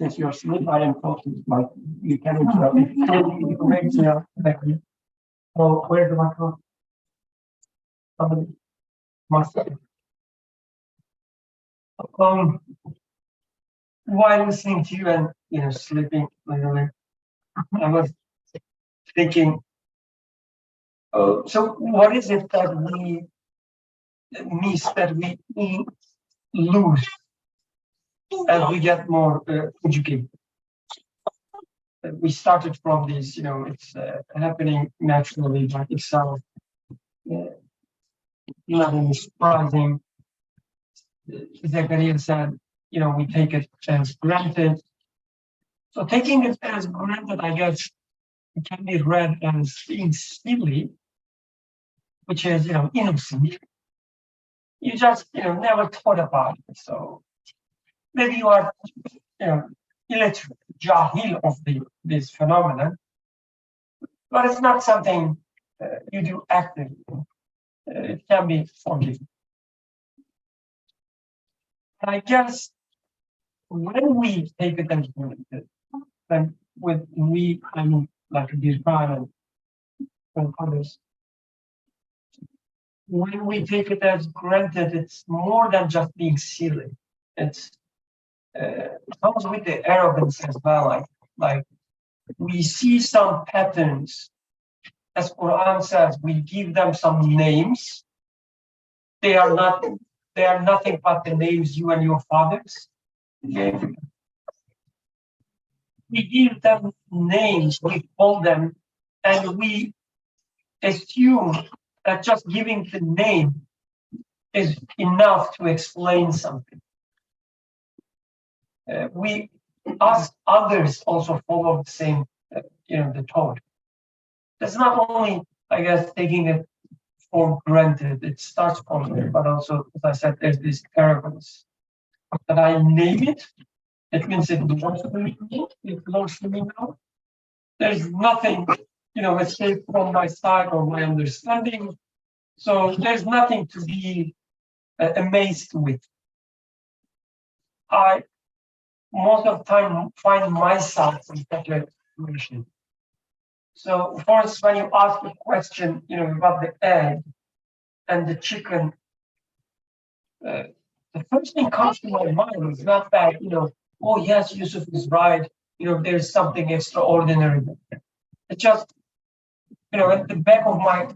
Since you're asleep, I am talking, like you can interrupt me. Yeah, thank you. So where's the microphone? Somebody must. While listening to you and sleeping, literally, I was thinking. So what is it that we miss, that we lose as we get more educated? We started from this, it's happening naturally by itself. Nothing surprising. Zachariah said, we take it as granted. So taking it as granted, I guess, it can be read as being silly, which is, innocent. You just, never thought about it. So maybe you are, illiterate, jahil of this phenomenon, but it's not something you do actively. It can be forgiven. I guess when we take it as granted, and with we, I mean, like Birkan and others, when we take it as granted, it's more than just being silly. It comes with the arrogance as well. Like we see some patterns, as Quran says, we give them some names. They are nothing but the names you and your fathers gave. We give them names, we call them, and we assume that just giving the name is enough to explain something. We ask others also follow the same, the thought. That's not only, I guess, taking it for granted. It starts from there, but also, as I said, there's this arrogance that I name it. It means it belongs to me. It belongs to me now. There's nothing, escape from my side or my understanding. So there's nothing to be amazed with. I most of the time find myself in such a situation. So, for instance, when you ask a question, about the egg and the chicken, the first thing comes to my mind is not that, oh yes, Yusuf is right. There's something extraordinary. It just, at the back of my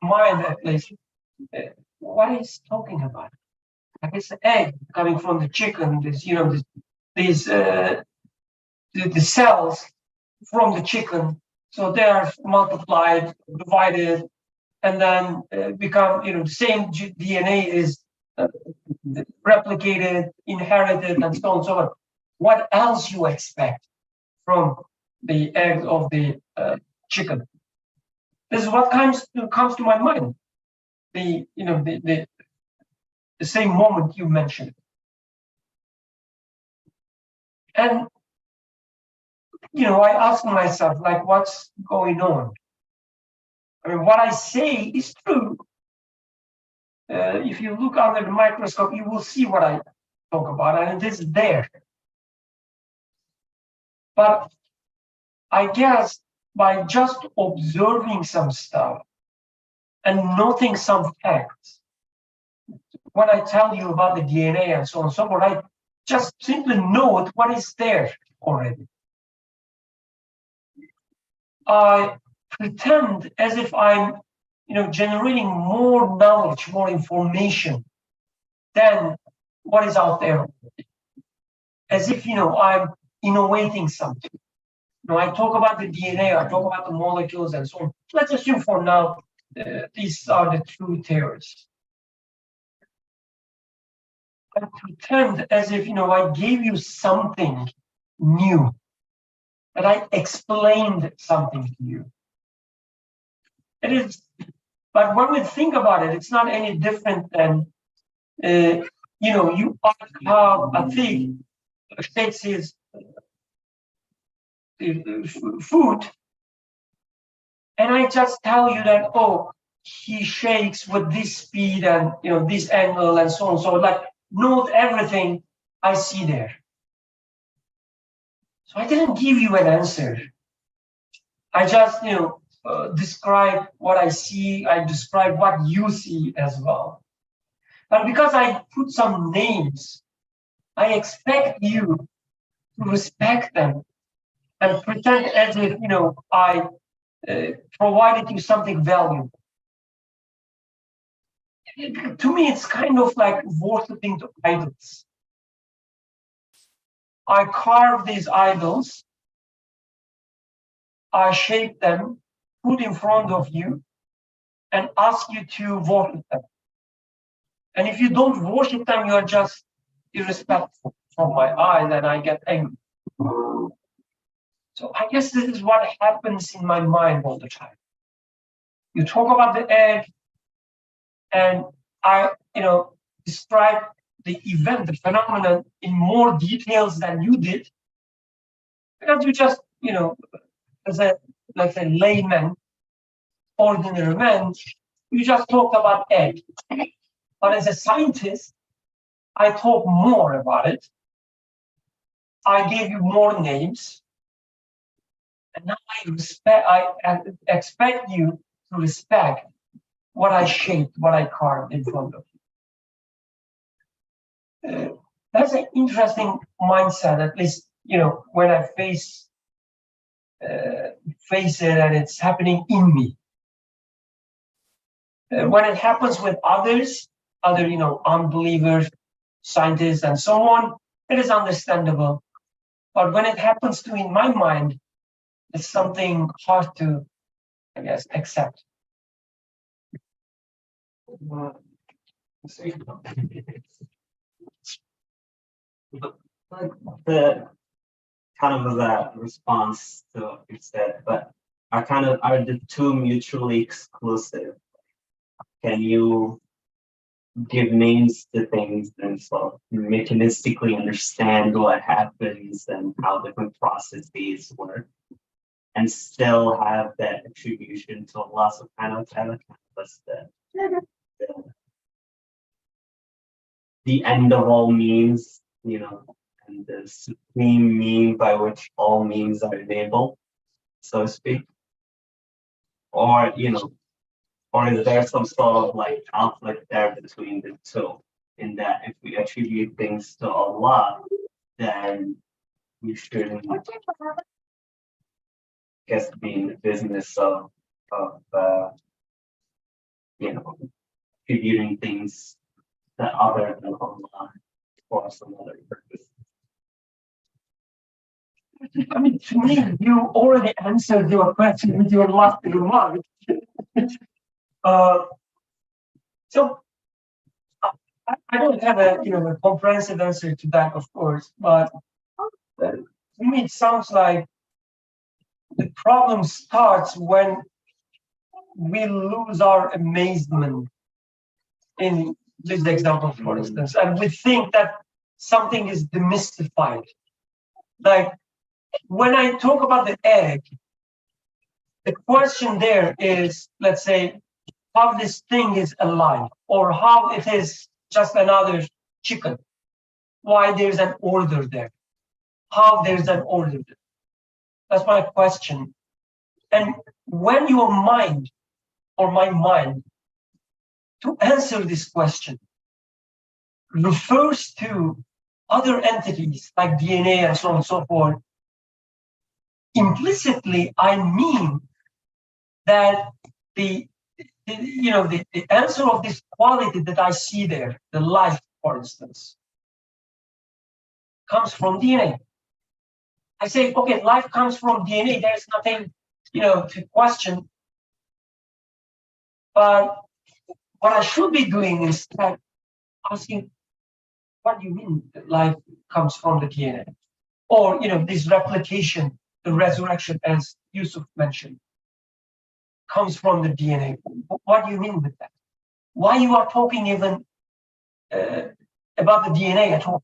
mind, at least, what is talking about? Like it's the egg coming from the chicken. This, the cells from the chicken. So they are multiplied, divided, and then become, the same DNA is replicated, inherited, and so on and so on. What else you expect from the egg of the chicken? This is what comes to my mind. The same moment you mentioned. And I ask myself, like, what's going on? I mean, what I say is true. If you look under the microscope, you will see what I talk about, and it is there. But I guess by just observing some stuff and noting some facts, when I tell you about the DNA and so on and so forth, I just simply note what is there already. I pretend as if I'm, generating more knowledge, more information than what is out there. As if, I'm innovating something. I talk about the DNA, I talk about the molecules and so on. Let's assume for now, these are the true theories. I pretend as if, I gave you something new, that I explained something to you. It is, but when we think about it, it's not any different than, you have a pig shakes his food, and I just tell you that, oh, he shakes with this speed and, this angle and so on. So like, note everything I see there. So I didn't give you an answer. I just, describe what I see. I describe what you see as well. But because I put some names, I expect you to respect them and pretend as if, I provided you something valuable. To me, it's kind of like worshiping the idols. I carve these idols, I shape them, put in front of you, and ask you to worship them. And if you don't worship them, you're just irrespectful from my eyes, and I get angry. So I guess this is what happens in my mind all the time. You talk about the egg, and I, describe the event, the phenomenon in more details than you did, because you just, as a, let's say, layman, ordinary man, you just talked about egg. But as a scientist, I talk more about it. I gave you more names, and now I expect you to respect what I shaped, what I carved in front of you. That's an interesting mindset, at least, when I face it and it's happening in me. When it happens with others, other, unbelievers, scientists, and so on, it is understandable. But when it happens to in my mind, it's something hard to, I guess, accept. The kind of that response to what you said, but are the two mutually exclusive? Can you give names to things and so mechanistically understand what happens and how different processes work, and still have that attribution to Allah subhanahu wa ta'ala as the end of all means, and the supreme mean by which all means are enabled, so to speak? Or, or is there some sort of like conflict there between the two, in that if we attribute things to Allah, then we shouldn't, guess, be in the business of attributing things that other than Allah for some other purpose? I mean, to me, you already answered your question with your last remark. So I don't have a comprehensive answer to that, of course, but to me it sounds like the problem starts when we lose our amazement in this example, for instance, and we think that something is demystified. Like when I talk about the egg, the question there is, let's say, how this thing is alive, or how it is just another chicken. Why there's an order there? How there's an order there? That's my question. And when your mind, or my mind, to answer this question, refers to other entities like DNA and so on and so forth, implicitly I mean that the answer of this quality that I see there, the life, for instance, comes from DNA. I say, okay, life comes from DNA. There's nothing, to question. But what I should be doing is asking, what do you mean that life comes from the DNA? Or, this replication, the resurrection, as Yusuf mentioned, comes from the DNA. What do you mean with that? Why you are talking even about the DNA at all?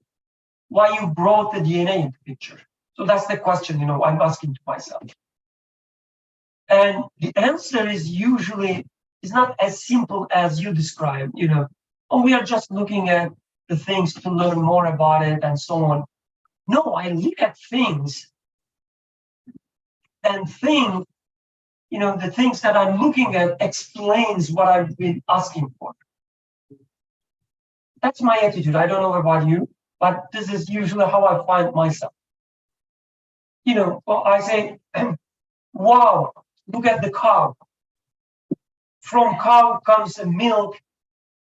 Why you brought the DNA into the picture? So that's the question, I'm asking to myself. And the answer is usually, it's not as simple as you described, oh, we are just looking at the things to learn more about it and so on. No, I look at things and think, the things that I'm looking at explains what I've been asking for. That's my attitude. I don't know about you, but this is usually how I find myself. I say, wow, look at the cow. From cow comes a milk,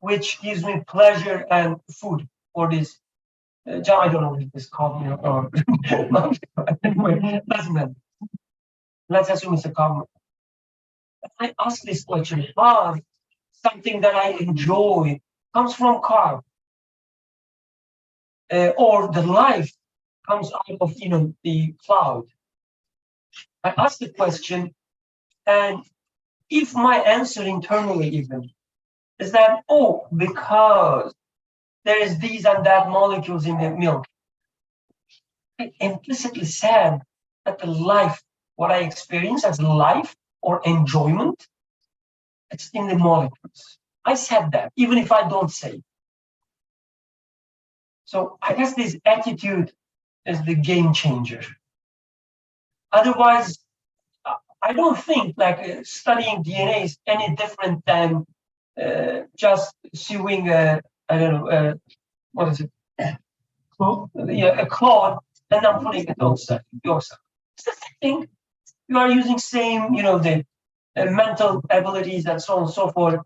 which gives me pleasure and food for this. I don't know if this cow, or anyway, doesn't matter. Let's assume it's a cow. I ask this question, something that I enjoy comes from cow. Or the life comes out of, the cloud. I ask the question, and if my answer internally even is that, oh, because there is these and that molecules in the milk, I implicitly said that the life, what I experience as life or enjoyment, it's in the molecules. I said that, even if I don't say it. So I guess this attitude is the game changer. Otherwise, I don't think studying DNA is any different than just sewing what is it? A cloth and then putting it on yourself. It's the same thing. You are using same, the mental abilities and so on and so forth.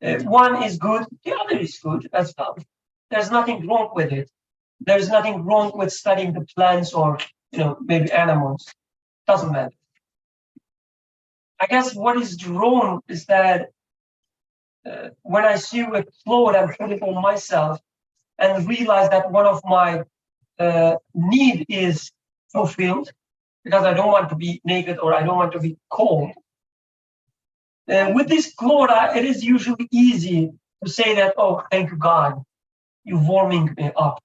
One is good, the other is good as well. There's nothing wrong with it. There's nothing wrong with studying the plants or, maybe animals. Doesn't matter. I guess what is wrong is that when I sew a cloth and put it on myself and realize that one of my need is fulfilled because I don't want to be naked or I don't want to be cold. With this cloth, it is usually easy to say that, oh, thank you, God, you're warming me up.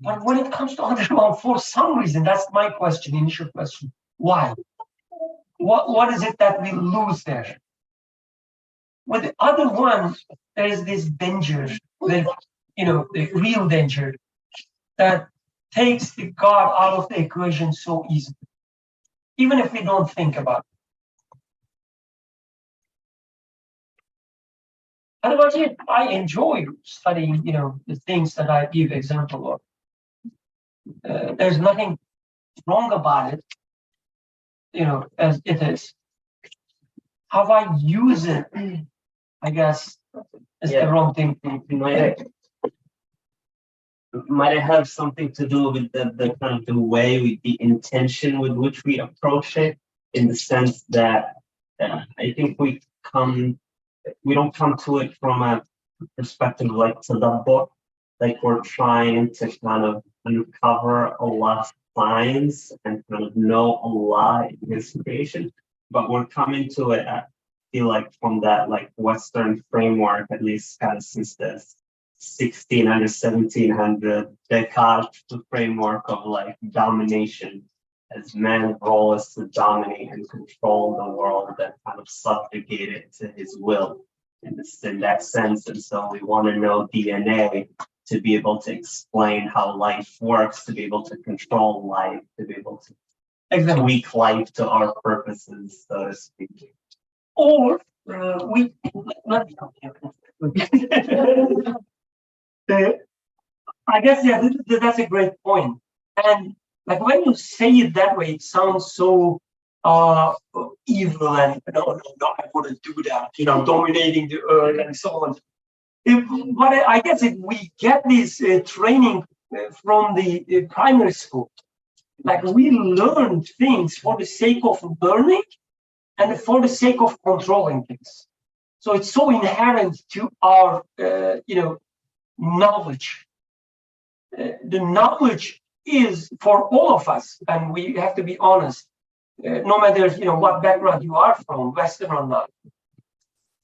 But when it comes to other one, for some reason, that's my question, initial question. Why? What is it that we lose there? With the other one, there is this danger, the real danger that takes the God out of the equation so easily, even if we don't think about it. Otherwise, I enjoy studying, the things that I give example of. There's nothing wrong about it, as it is. How I use it, I guess, is the wrong thing. Might it have something to do with the kind of the way, with the intention with which we approach it, in the sense that I think we don't come to it from a perspective like to the book, like we're trying to kind of uncover a lot of signs and kind of know a lot in his creation, but we're coming to it, I feel like, from that Western framework, at least kind of since the 1600, 1700 Descartes, the framework of domination, as man's role is to dominate and control the world and kind of subjugate it to his will in that sense. And so we want to know DNA to be able to explain how life works, to be able to control life, to be able to tweak life to our purposes, so to speak. Or I guess, that's a great point. And when you say it that way, it sounds so evil and no, I wouldn't do that, dominating the earth and so on. But I guess if we get this training from the primary school, Like we learn things for the sake of learning and for the sake of controlling things. So it's so inherent to our, knowledge. The knowledge is for all of us, and we have to be honest, no matter what background you are from, Western or not.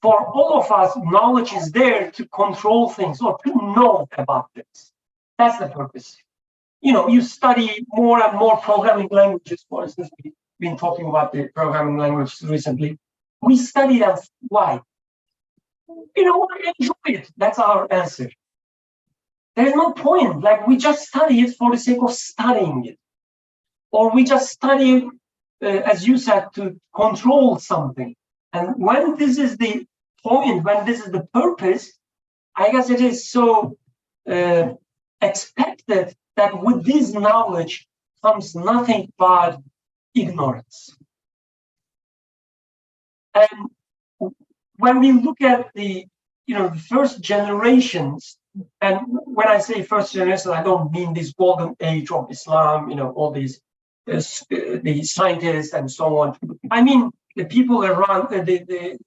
For all of us, knowledge is there to control things or to know about things. That's the purpose. You study more and more programming languages. For instance, we've been talking about the programming languages recently. We study them. Why? I enjoy it. That's our answer. There's no point. Like we just study it for the sake of studying it. Or we just study, as you said, to control something. And when this is the point, when this is the purpose, I guess it is so expected that with this knowledge comes nothing but ignorance. And when we look at the first generations, and when I say first generation, I don't mean this golden age of Islam, all these the scientists and so on. I mean the people around the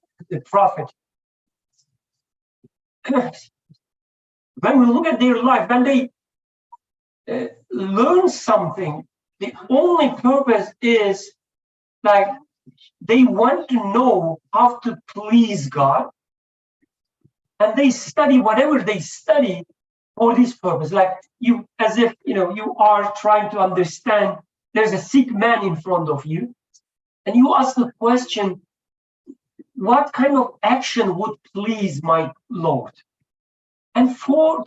prophet. When we look at their life, when they learn something, the only purpose is like they want to know how to please God, and they study whatever they study for this purpose. Like as if you are trying to understand. There's a sick man in front of you, and you ask the question, what kind of action would please my Lord? And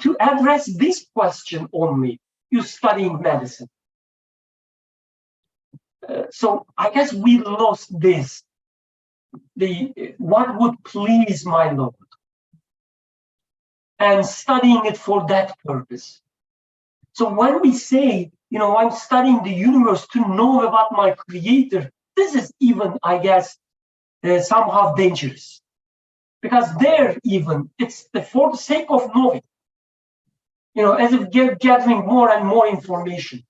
to address this question only, you're studying medicine. So I guess we lost this, what would please my Lord? And studying it for that purpose. So when we say, I'm studying the universe to know about my creator, this is even, I guess, somehow dangerous. Because there even, it's for the sake of knowing. As if gathering more and more information.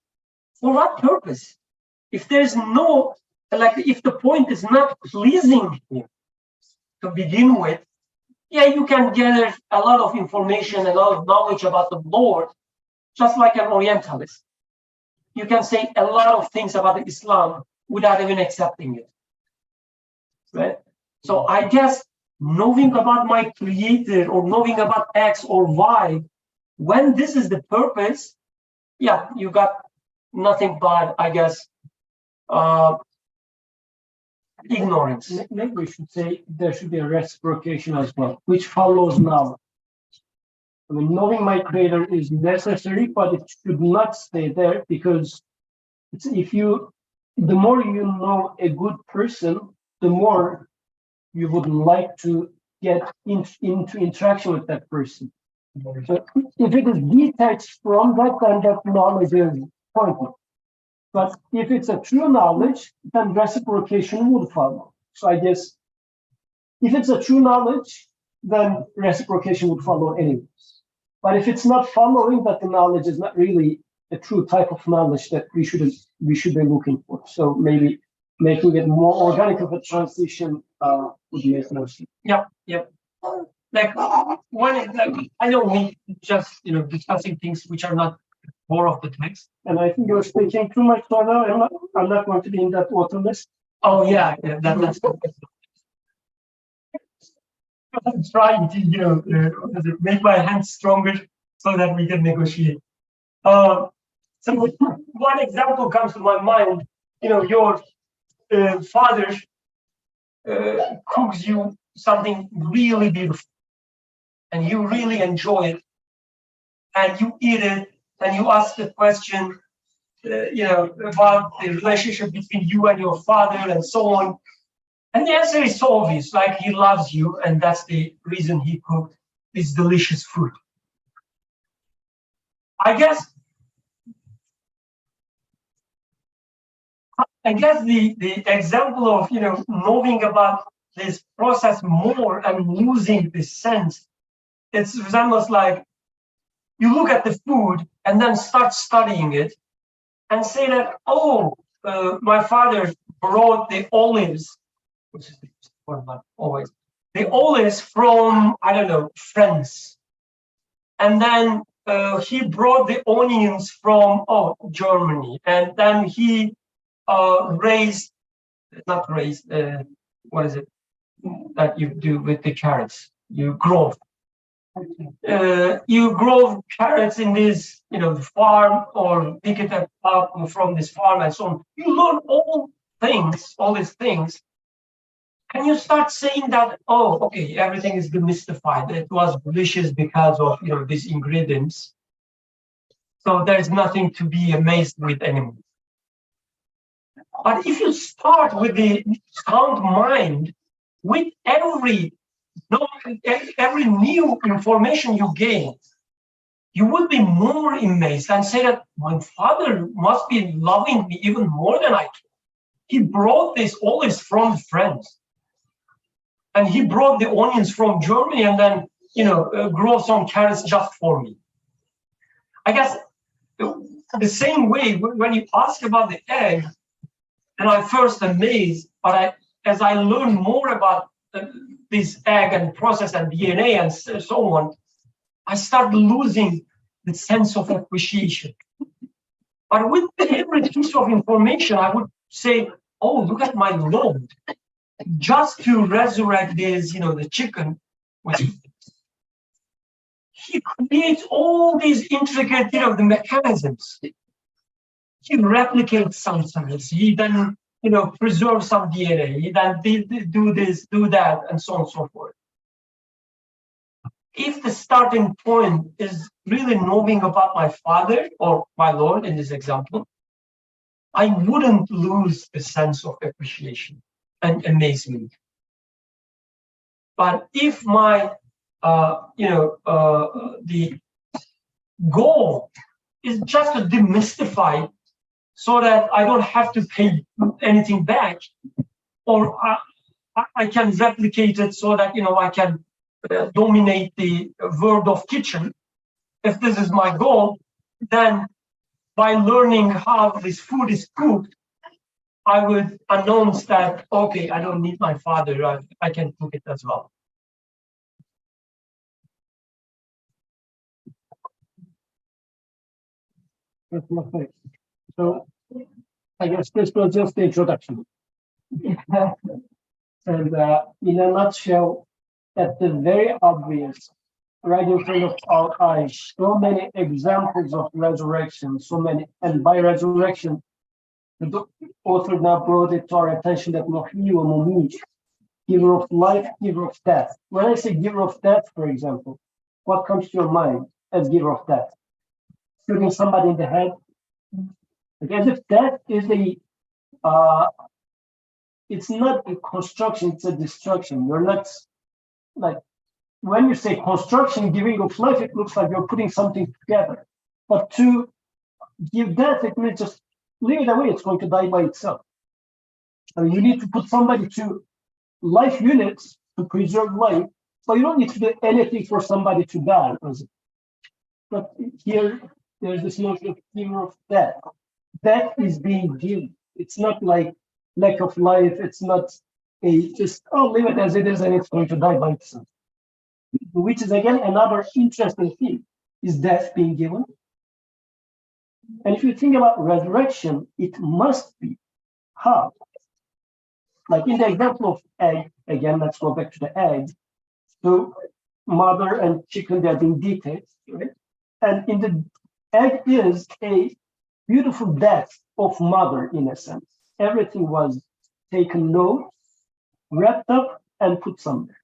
For what purpose? If there's no, if the point is not pleasing him to begin with, yeah, you can gather a lot of information, a lot of knowledge about the Lord, just like an Orientalist. You can say a lot of things about Islam without even accepting it. Right? So I guess knowing about my creator or knowing about X or Y, when this is the purpose, yeah, you got nothing but, I guess, ignorance. Maybe we should say there should be a reciprocation as well, which follows knowledge. I mean, knowing my creator is necessary, but it should not stay there, because the more you know a good person, the more you would like to get into interaction with that person. So if it is detached from that, then that knowledge is pointless. But if it's a true knowledge, then reciprocation would follow. So I guess if it's a true knowledge, then reciprocation would follow anyways. But if it's not following, that the knowledge is not really a true type of knowledge that we should be looking for. So maybe making it more organic of a transition would make more sense. Yeah. Like I know we just discussing things which are not more of the text. And I think you're speaking too much for now. I'm not going to be in that water list. Oh yeah, that's I'm trying to make my hands stronger so that we can negotiate. So one example comes to my mind. Your father cooks you something really beautiful, and you really enjoy it, and you eat it, and you ask the question, about the relationship between you and your father, and so on. And the answer is so obvious, like he loves you, and that's the reason he cooked this delicious food. I guess the example of knowing about this process more and losing the sense, it's almost like you look at the food and then start studying it, and say that, oh, my father brought the olives, which is not always, the olives from, I don't know, France. And then he brought the onions from, Germany. And then he what is it that you do with the carrots? You grow. You grow carrots in this, farm, or pick it up from this farm and so on. You learn all these things, and you start saying that, oh, okay, everything is demystified. It was delicious because of, these ingredients. So there's nothing to be amazed with anymore. But if you start with the sound mind, with every new information you gain, you will be more amazed and say that my father must be loving me even more than I can. He brought this olives from France, and he brought the onions from Germany, and then grow some carrots just for me. I guess the same way when you ask about the egg, and I first amazed, but as I learn more about this egg and process and DNA and so on, I start losing the sense of appreciation. But with every piece of information, I would say, oh, look at my Lord. Just to resurrect this, the chicken, he creates all these intricate, the mechanisms. He replicates some cells. He then, preserves some DNA. He then do this, do that, and so on and so forth. If the starting point is really knowing about my Father or my Lord in this example, I wouldn't lose the sense of appreciation and amazement. But if my, the goal is just to demystify so that I don't have to pay anything back, or I can replicate it so that, I can dominate the world of kitchen. If this is my goal, then by learning how this food is cooked, I would announce that, okay, I don't need my father, I can cook it as well. That's my point. So I guess this was just the introduction. And in a nutshell, at the very obvious, right in front of our eyes, so many examples of resurrection, and by resurrection, the author now brought it to our attention that Muhyi wa Mumit, giver of life, giver of death. When I say giver of death, for example, what comes to your mind as giver of death? Shooting somebody in the head? As if death is it's not a construction, it's a destruction. You're not, like, when you say construction, giving of life, it looks like you're putting something together. But to give death, it means just leave it away, it's going to die by itself. I mean, you need to put somebody to life units to preserve life, but you don't need to do anything for somebody to die. But here, there's this notion of giver of death. Death is being given. It's not like lack of life. It's not just, leave it as it is and it's going to die by itself. Which is, again, another interesting thing. Is death being given? And if you think about resurrection, it must be. How? Like in the example of egg, again, let's go back to the egg. So mother and chicken, they're being detailed, right? And in the egg is a beautiful death of mother, in a sense. Everything was taken note, wrapped up, and put somewhere.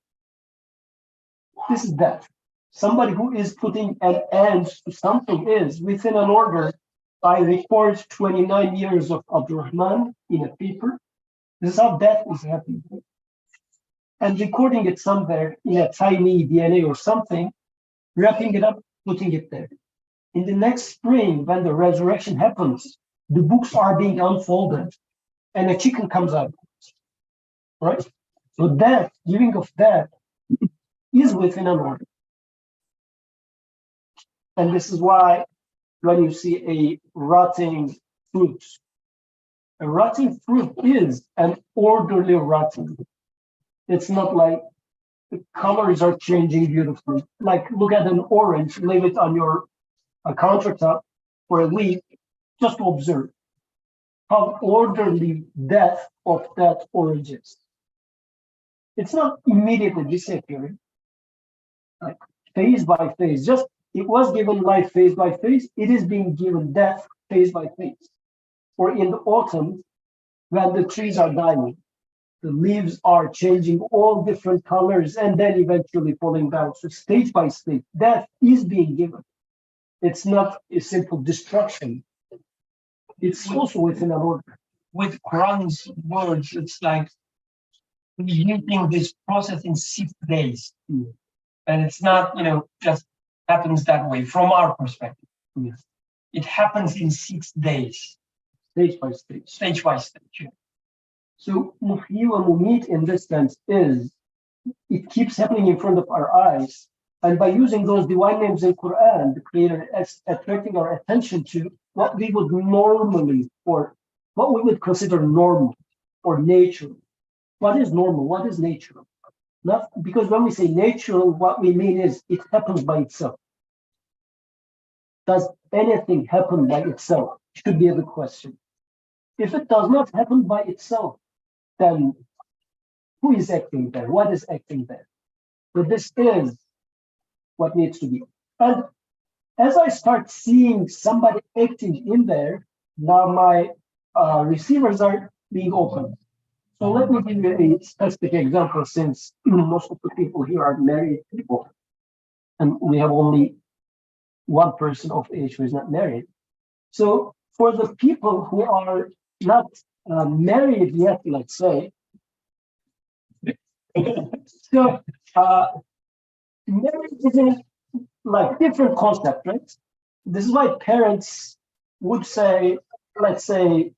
This is death. Somebody who is putting an end to something is within an order. I record 29 years of Abdurrahman in a paper. This is how death is happening. And recording it somewhere in a tiny DNA or something, wrapping it up, putting it there. In the next spring, when the resurrection happens, the books are being unfolded and a chicken comes out. Right? So death, giving of death, is within an order. And this is why when you see a rotting fruits. A rotting fruit is an orderly rotting. It's not like the colors are changing beautifully. Like look at an orange, leave it on your countertop for a week, just to observe how orderly death of that orange is. It's not immediately disappearing, like phase by phase. Just it was given life phase by phase. It is being given death phase by phase. Or in the autumn, when the trees are dying, the leaves are changing all different colors and then eventually falling down. So stage by stage, death is being given. It's not a simple destruction. It's also within an order. With Quran's words, it's like using this process in 6 days. Mm. And it's not, just happens that way from our perspective. Yes. It happens in 6 days, Stage by stage. stage by stage. So Muhyi wa Mumit in this sense is, it keeps happening in front of our eyes. And by using those divine names in Quran, the Creator is attracting our attention to what we would normally, or what we would consider normal or natural. What is normal? What is natural? Not because when we say natural, what we mean is it happens by itself. Does anything happen by itself? Should be the question. If it does not happen by itself, then who is acting there? What is acting there? So this is what needs to be. And as I start seeing somebody acting in there, now my receivers are being opened. So let me give you a specific example, since most of the people here are married people, and we have only one person of age who is not married. So for the people who are not married yet, let's say, so marriage is a like different concept, right? This is why parents would say, let's say,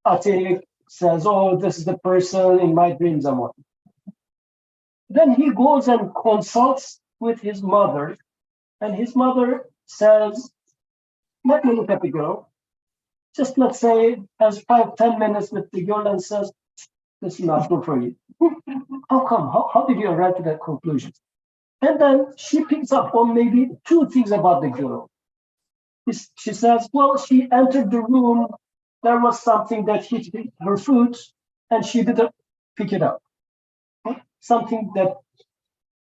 Atik says, "Oh, this is the person in my dreams I want." Then he goes and consults with his mother, and his mother says, "Let me look at the girl." Just let's say has 5-10 minutes with the girl and says, "This is not good for you." How come? How did you arrive to that conclusion? And then she picks up on maybe 2 things about the girl. She says, well, she entered the room, there was something that hit her foot, and she didn't pick it up. Something that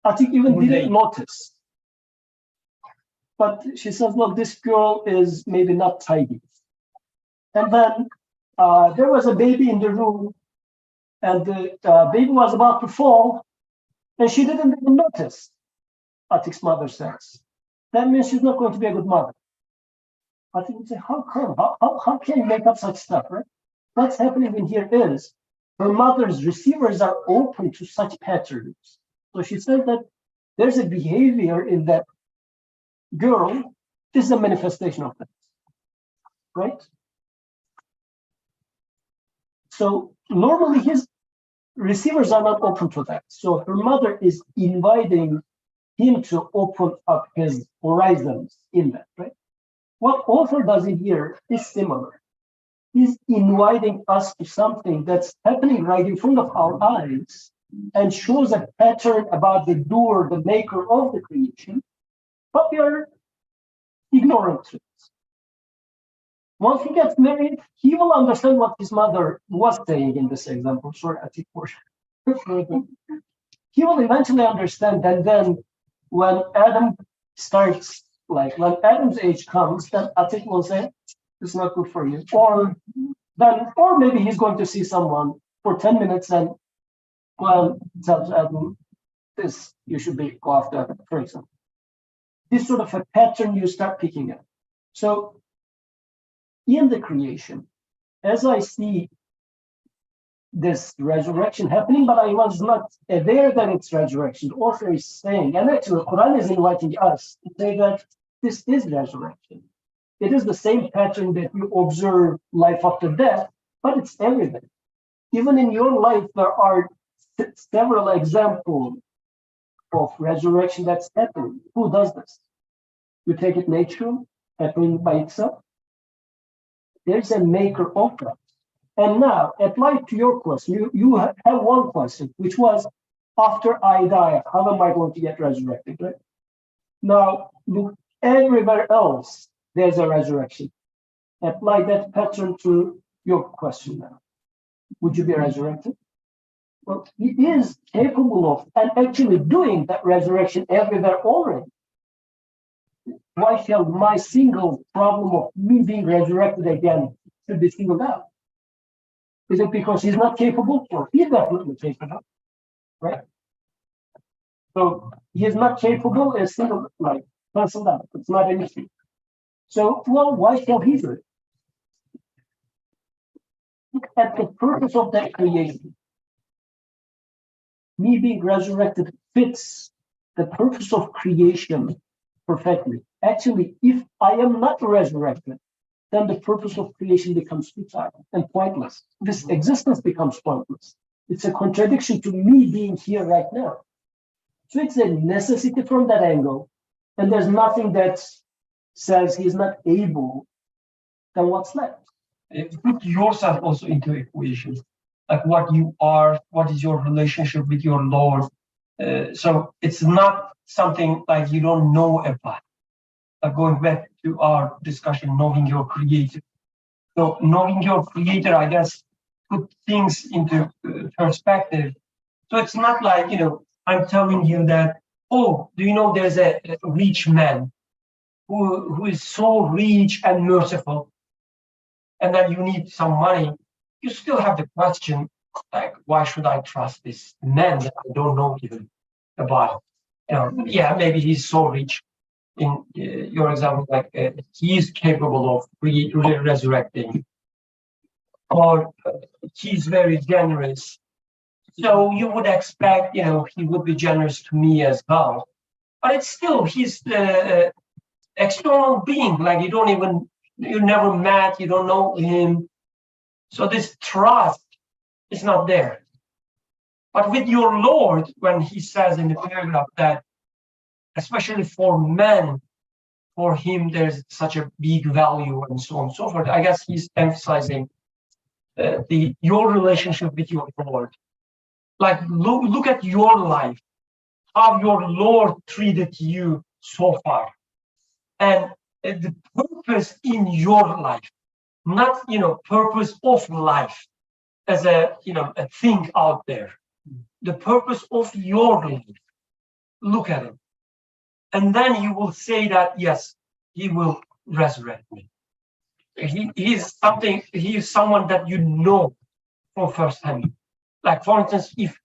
I think even didn't notice. But she says, well, this girl is maybe not tidy. And then there was a baby in the room, and the baby was about to fall, and she didn't even notice. Atik's mother says. That means she's not going to be a good mother. Atik would say, how come? How can you make up such stuff, right? What's happening in here is her mother's receivers are open to such patterns. So she said that there's a behavior in that girl. This is a manifestation of that, right? So normally his receivers are not open to that. So her mother is inviting him to open up his horizons in that, right? What author does in here is similar. He's inviting us to something that's happening right in front of our eyes and shows a pattern about the doer, the maker of the creation, but we are ignorant to it. Once he gets married, he will understand what his mother was saying in this example. Sorry, I take portion. He will eventually understand, and then when Adam starts, like when Adam's age comes, then Atik will say, it's not good for you. Or maybe he's going to see someone for 10 minutes and tells Adam, this, you should go after, for example. This sort of a pattern you start picking up. So in the creation, as I see this resurrection happening, but I was not aware that it's resurrection. The author is saying, and actually the Quran is inviting us to say that this is resurrection. It is the same pattern that you observe life after death, but it's everything. Even in your life, there are several examples of resurrection that's happening. Who does this? You take it natural, happening by itself? There's a maker of that. And now, apply to your question. You have one question, which was, after I die, how am I going to get resurrected? Right? Now, look, everywhere else, there's a resurrection. Apply that pattern to your question now. Would you be resurrected? Well, he is capable of and actually doing that resurrection everywhere already. Why shall my single problem of me being resurrected again should be singled out? Is it because he's not capable? Or he's definitely capable, right? So he is not capable is single, like, cancel out. It's not an issue. So, well, why shall he do it? Look at the purpose of that creation. Me being resurrected fits the purpose of creation perfectly. Actually, if I am not resurrected, then the purpose of creation becomes futile and pointless. This existence becomes pointless. It's a contradiction to me being here right now. So it's a necessity from that angle. And there's nothing that says he's not able, then what's left? Put yourself also into equation, like what you are, what is your relationship with your Lord. So it's not something like you don't know about. Going back to our discussion, knowing your creator. So knowing your creator, I guess, put things into perspective. So it's not like, I'm telling you that, oh, do you know there's a rich man who is so rich and merciful, and then you need some money. You still have the question, like, why should I trust this man that I don't know even about? Yeah, maybe he's so rich. In your example, like he is capable of resurrecting, or he's very generous. So you would expect, he would be generous to me as well. But it's still, he's the external being, like you never met, you don't know him. So this trust is not there. But with your Lord, when he says in the paragraph that, especially for men, for him, there's such a big value and so on and so forth. I guess he's emphasizing your relationship with your Lord. Like, look at your life, how your Lord treated you so far. And the purpose in your life, not, purpose of life as a thing out there. The purpose of your life. Look at it. And then you will say that, yes, he will resurrect me. He is someone that you know from first hand. Like, for instance, if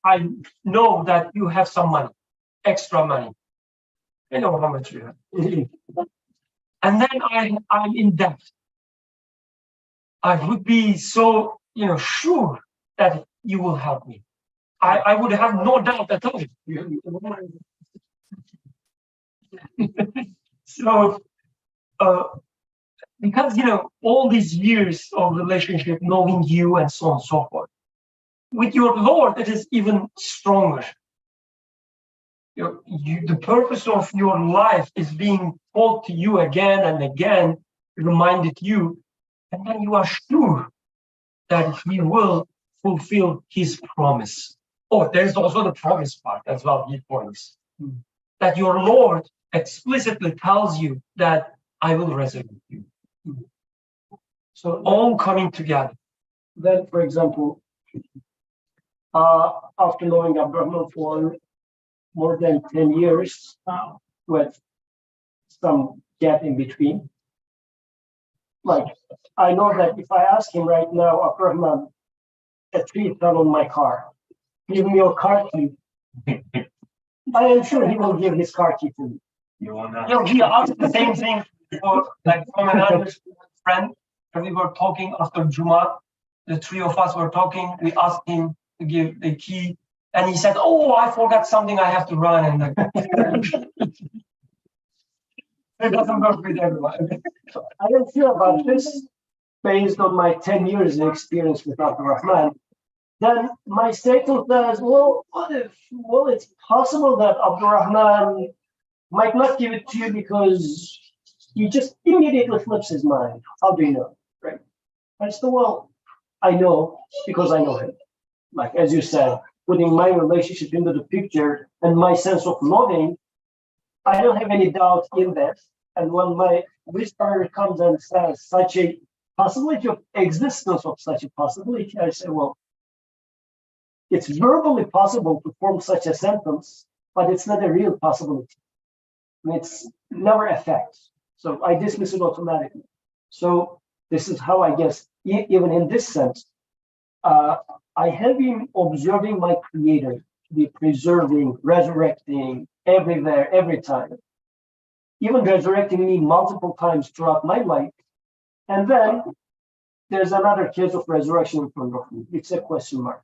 I know that you have some money, extra money, I know how much you have. And then I'm in debt. I would be so, sure that you will help me. I would have no doubt at all. So, because, all these years of relationship, knowing you and so on and so forth, with your Lord, it is even stronger. The purpose of your life is being told to you again and again, reminded you, and then you are sure that he will fulfill his promise. Oh, there's also the promise part as well, he points. That your Lord explicitly tells you that I will resurrect you. So all coming together. Then, for example, after knowing Abraham for more than 10 years, with some gap in between, like, I know that if I ask him right now, Abraham, a tree fell on my car, give me your car key. I am sure he will give his car key to me. He asked the same thing for, like, from another friend. And we were talking after Juma. The three of us were talking. We asked him to give the key, and he said, "Oh, I forgot something. I have to run." And like, it doesn't work with everyone. I am sure about this based on my 10 years of experience with Abdurrahman. Then my statement says, well, what if? Well, it's possible that Abdurrahman might not give it to you because he just immediately flips his mind. How do you know? Right? I said, well, I know because I know him. Like, as you said, putting my relationship into the picture and my sense of knowing, I don't have any doubt in that. And when my whisperer comes and says such a possibility of existence of such a possibility, I say, well, it's verbally possible to form such a sentence, but it's not a real possibility. It's never a fact. So I dismiss it automatically. So this is how I guess, even in this sense, I have been observing my creator to be preserving, resurrecting everywhere, every time, even resurrecting me multiple times throughout my life. And then there's another case of resurrection in front of me. It's a question mark.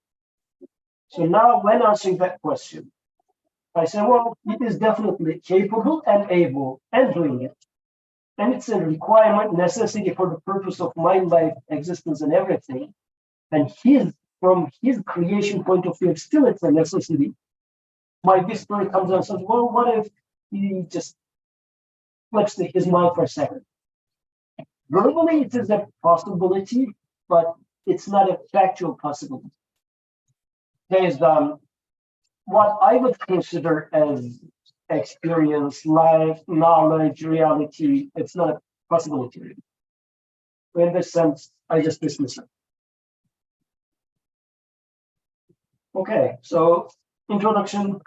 So now when answering that question, I say, well, it is definitely capable and able and doing it. And it's a requirement, necessity for the purpose of my life, existence, and everything. And from his creation point of view, still it's a necessity. My whisper comes and says, well, what if he just flips his mind for a second? Verbally, it is a possibility, but it's not a factual possibility. There's what I would consider as experience, life, knowledge, reality. It's not a possibility. In this sense, I just dismiss it. Okay, so introduction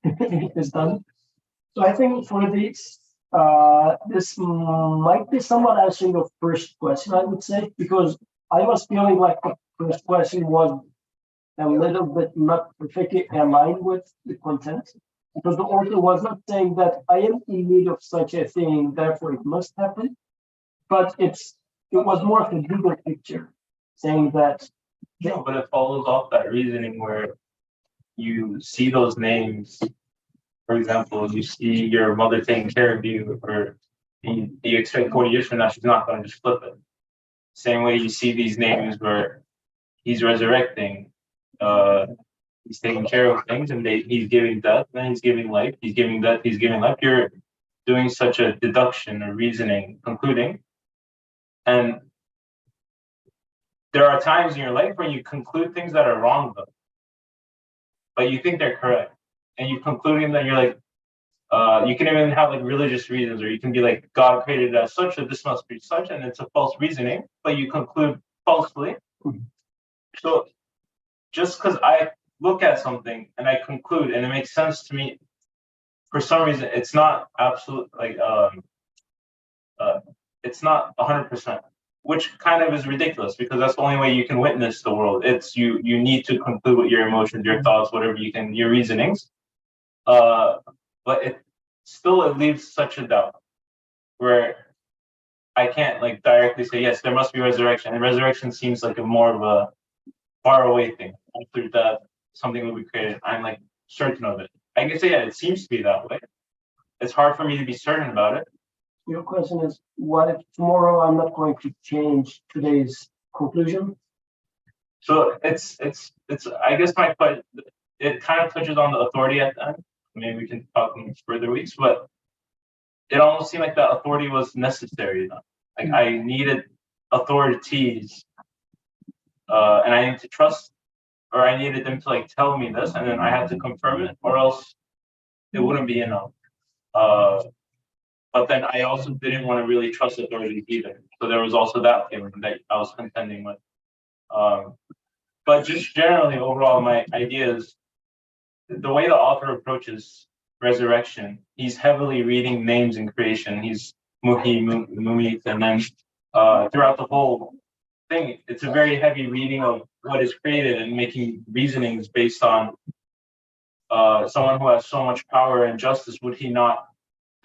is done. So I think for this, this might be somewhat answering your first question, I would say, because I was feeling like the first question was a little bit not perfectly aligned with the content, because the author was not saying that I am in need of such a thing, therefore it must happen, but it was more of a bigger picture, saying that. No, but it follows off that reasoning where you see those names. For example, you see your mother taking care of you, or you expect 40 years from now she's not going to just flip it. Same way you see these names where he's resurrecting, he's taking care of things, and he's giving death, then he's giving life, he's giving death, he's giving life. You're doing such a deduction or reasoning, concluding. And there are times in your life where you conclude things that are wrong, though, but you think they're correct. And you concluding that you're like, you can even have like religious reasons, or you can be like, God created it as such, that this must be such, and it's a false reasoning, but you conclude falsely. So just because I look at something and I conclude and it makes sense to me, for some reason, it's not absolute, like, it's not 100%, which kind of is ridiculous, because that's the only way you can witness the world. It's you need to conclude with your emotions, your thoughts, whatever you can, your reasonings. But it leaves such a doubt where I can't like directly say, yes, there must be resurrection. And resurrection seems like a more of a far away thing. After death, something will be created. I'm like certain of it. I can say, yeah, it seems to be that way. It's hard for me to be certain about it. Your question is, what if tomorrow I'm not going to change today's conclusion? So it's I guess my question, it kind of touches on the authority at the end. Maybe we can talk in further weeks, but it almost seemed like that authority was necessary. Like I needed authorities, and I needed to trust, or I needed them to like tell me this, and then I had to confirm it, or else it wouldn't be enough. But then I also didn't want to really trust authority either. So there was also that feeling that I was contending with. But just generally, overall, my idea is the way the author approaches resurrection. He's heavily reading names in creation. He's Muhi, Mumit, and then throughout the whole thing, it's a very heavy reading of what is created and making reasonings based on someone who has so much power and justice. Would he not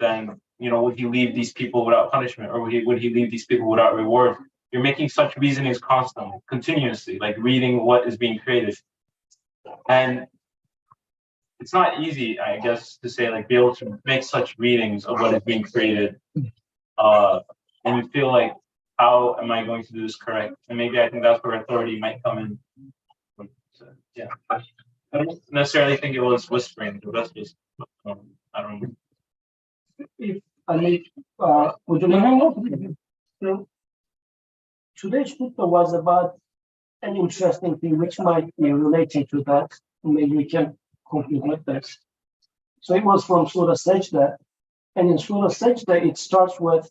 then, would he leave these people without punishment, or would he leave these people without reward? You're making such reasonings constantly, continuously, like reading what is being created. And it's not easy, I guess, to say, like, be able to make such readings of what is being created. And you feel like, how am I going to do this correct? And maybe I think that's where authority might come in. So, yeah. I don't necessarily think it was whispering, but that's just, I don't know. If I would you know? today's khutbah was about an interesting thing which might be related to that. Maybe we can conclude with this. So it was from Surah Sajda, and in Surah Sajda it starts with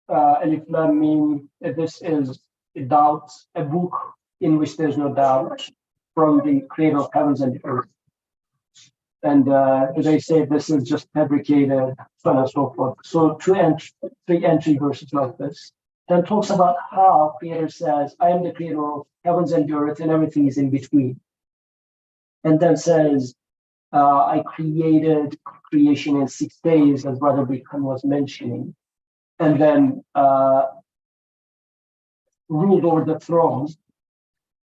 Alif Lam Mim. This is a doubt, a book in which there's no doubt, from the creator of heavens and earth. And they say this is just fabricated, so on and so forth. So three entry verses like this. Then talks about how Creator says, I am the creator of heavens and the earth, and everything is in between. And then says, I created creation in 6 days, as Brother Bikhan was mentioning. And then ruled over the throne.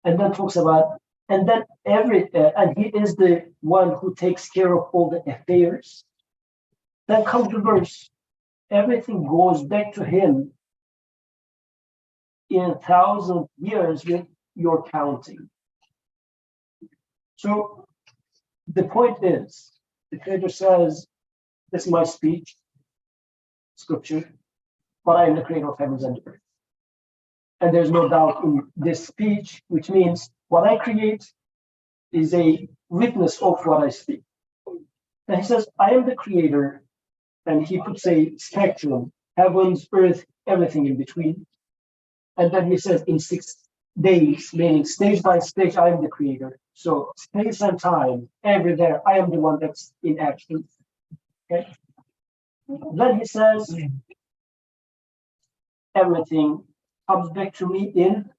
And then talks about, and then and he is the one who takes care of all the affairs. Then comes the verse, everything goes back to him in 1,000 years with your counting. So the point is, the Creator says, this is my speech, scripture, but I am the creator of heavens and earth. And there's no doubt in this speech, which means what I create is a witness of what I speak. And he says, I am the creator, and he puts a spectrum, heavens, earth, everything in between. And then he says, in 6 days, meaning stage by stage, I am the creator. So space and time, everywhere, I am the one that's in action. Okay. Then he says, everything comes back to me in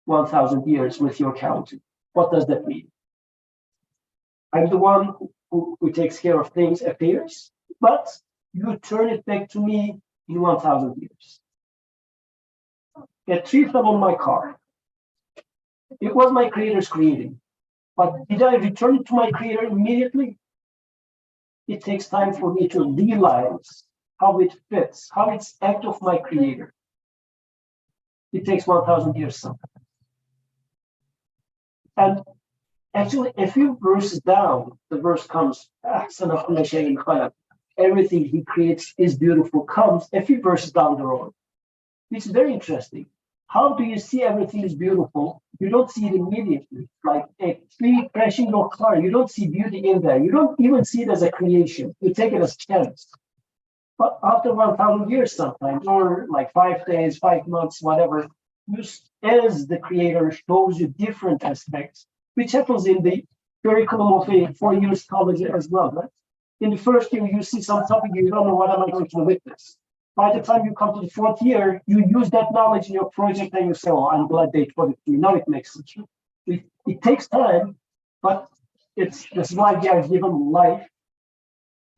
1,000 years with your counting. What does that mean? I'm the one who takes care of things, affairs, but you turn it back to me in 1,000 years. A tree fell on my car. It was my creator's creating, but did I return it to my creator immediately? It takes time for me to realize how it fits, how it's act of my creator. It takes 1,000 years sometimes. And actually, a few verses down, the verse comes, everything he creates is beautiful, comes a few verses down the road. It's very interesting. How do you see everything is beautiful? You don't see it immediately. Like a tree crashing your car, you don't see beauty in there. You don't even see it as a creation. You take it as chance. But after 1,000 years sometimes, or like 5 days, 5 months, whatever, as the creator shows you different aspects, which happens in the curriculum of a 4 years college as well, right? In the first year, you see some topic, you don't know what am I going to witness. By the time you come to the 4th year, you use that knowledge in your project and you say, oh, I'm glad they taught it to me. Now it makes sense. It takes time, but that's why we are given life.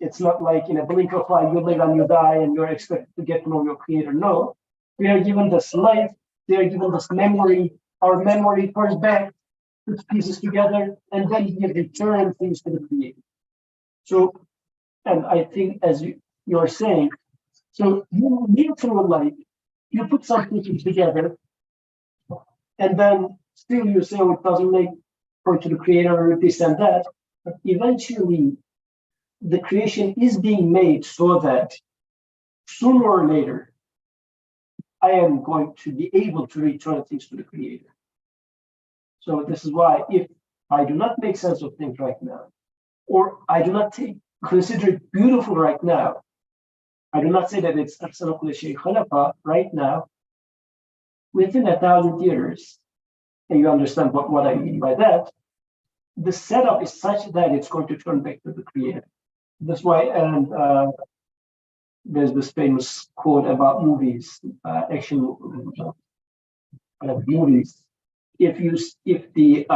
It's not like in a blink of an eye, you live and you die and you're expected to get to know your creator. No, we are given this life, they are given this memory. Our memory turns back, puts pieces together, and then we return things to the creator. So, and I think as you're saying, so you live through life, you put some pieces together, and then still you say, oh, it doesn't make point to the creator, this and that, but eventually the creation is being made so that sooner or later, I am going to be able to return things to the creator. So this is why if I do not make sense of things right now, or I do not consider it beautiful right now, I do not say that it's right now, within 1,000 years, and you understand what I mean by that, the setup is such that it's going to turn back to the creator. That's why, and there's this famous quote about movies, action movies. If the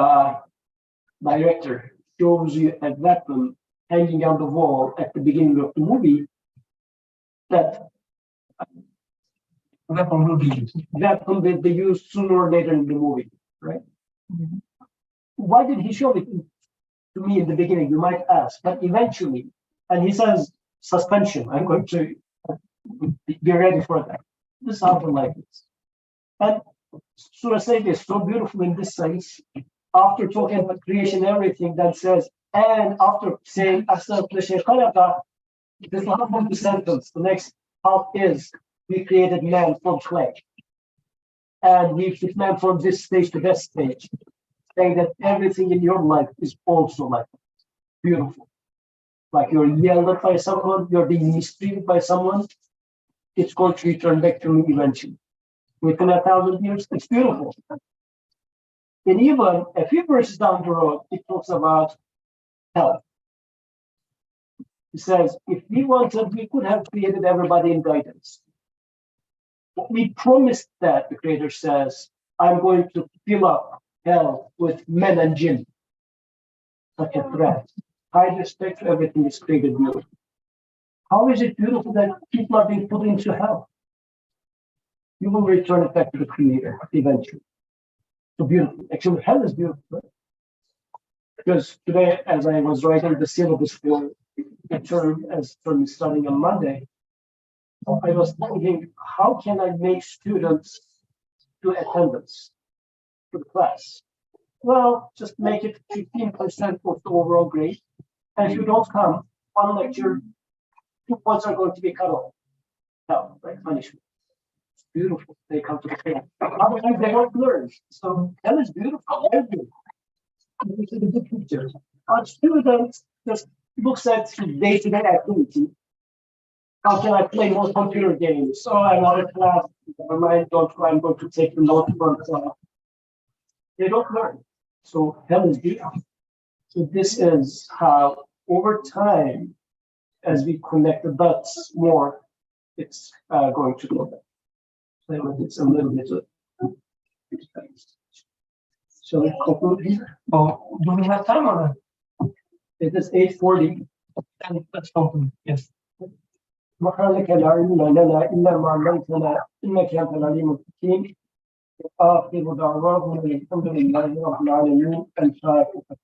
director shows you a weapon hanging on the wall at the beginning of the movie, that weapon will be used. weapon will be used sooner or later in the movie, right? Mm-hmm. Why did he show it to me in the beginning? You might ask, but eventually, and he says suspension. I'm going to be ready for that. This is how the life is. And Surah Sayyid is so beautiful in this sense. After talking about creation, everything, that says, and after saying this is half of the sentence. The next half is we created man from clay. And we took them from this stage to that stage, saying that everything in your life is also like beautiful. Like you're yelled at by someone, you're being mistreated by someone, it's going to return back to me eventually. Within 1,000 years, it's beautiful. And even a few verses down the road, it talks about hell. It says, if we wanted, we could have created everybody in guidance. But we promised that, the Creator says, I'm going to fill up hell with men and jinn, such a threat. High respect to everything is created beautiful. How is it beautiful that people are being put into hell? You will return it back to the Creator eventually. So beautiful. Actually, hell is beautiful. Right? Because today, as I was writing the syllabus for the term as from starting on Monday, I was thinking, how can I make students do attendance to the class? Well, just make it 15% of the overall grade. And if you don't come, one lecture, 2 points are going to be cut off. No, right? Punishment. It's beautiful. They come to the class. Otherwise, they won't learn. So that is beautiful. Very beautiful. This is a good picture. Our students just looks at day-to-day activity. How can I play more computer games? So I'm out of class. Never mind, don't go. I'm going to take the note from class. They don't learn. So hell is beautiful. So this is how, over time, as we connect the dots more, it's going to go back. So it's a little bit of. So we conclude here. Oh, do we have time or not? It is 8:40. Then let's conclude. Yes. سبحانك لا علم لنا إلا ما علمتنا إنك أنت العليم الحكيم آخر دعوانا الحمد لله رب العالمين الفاتحة.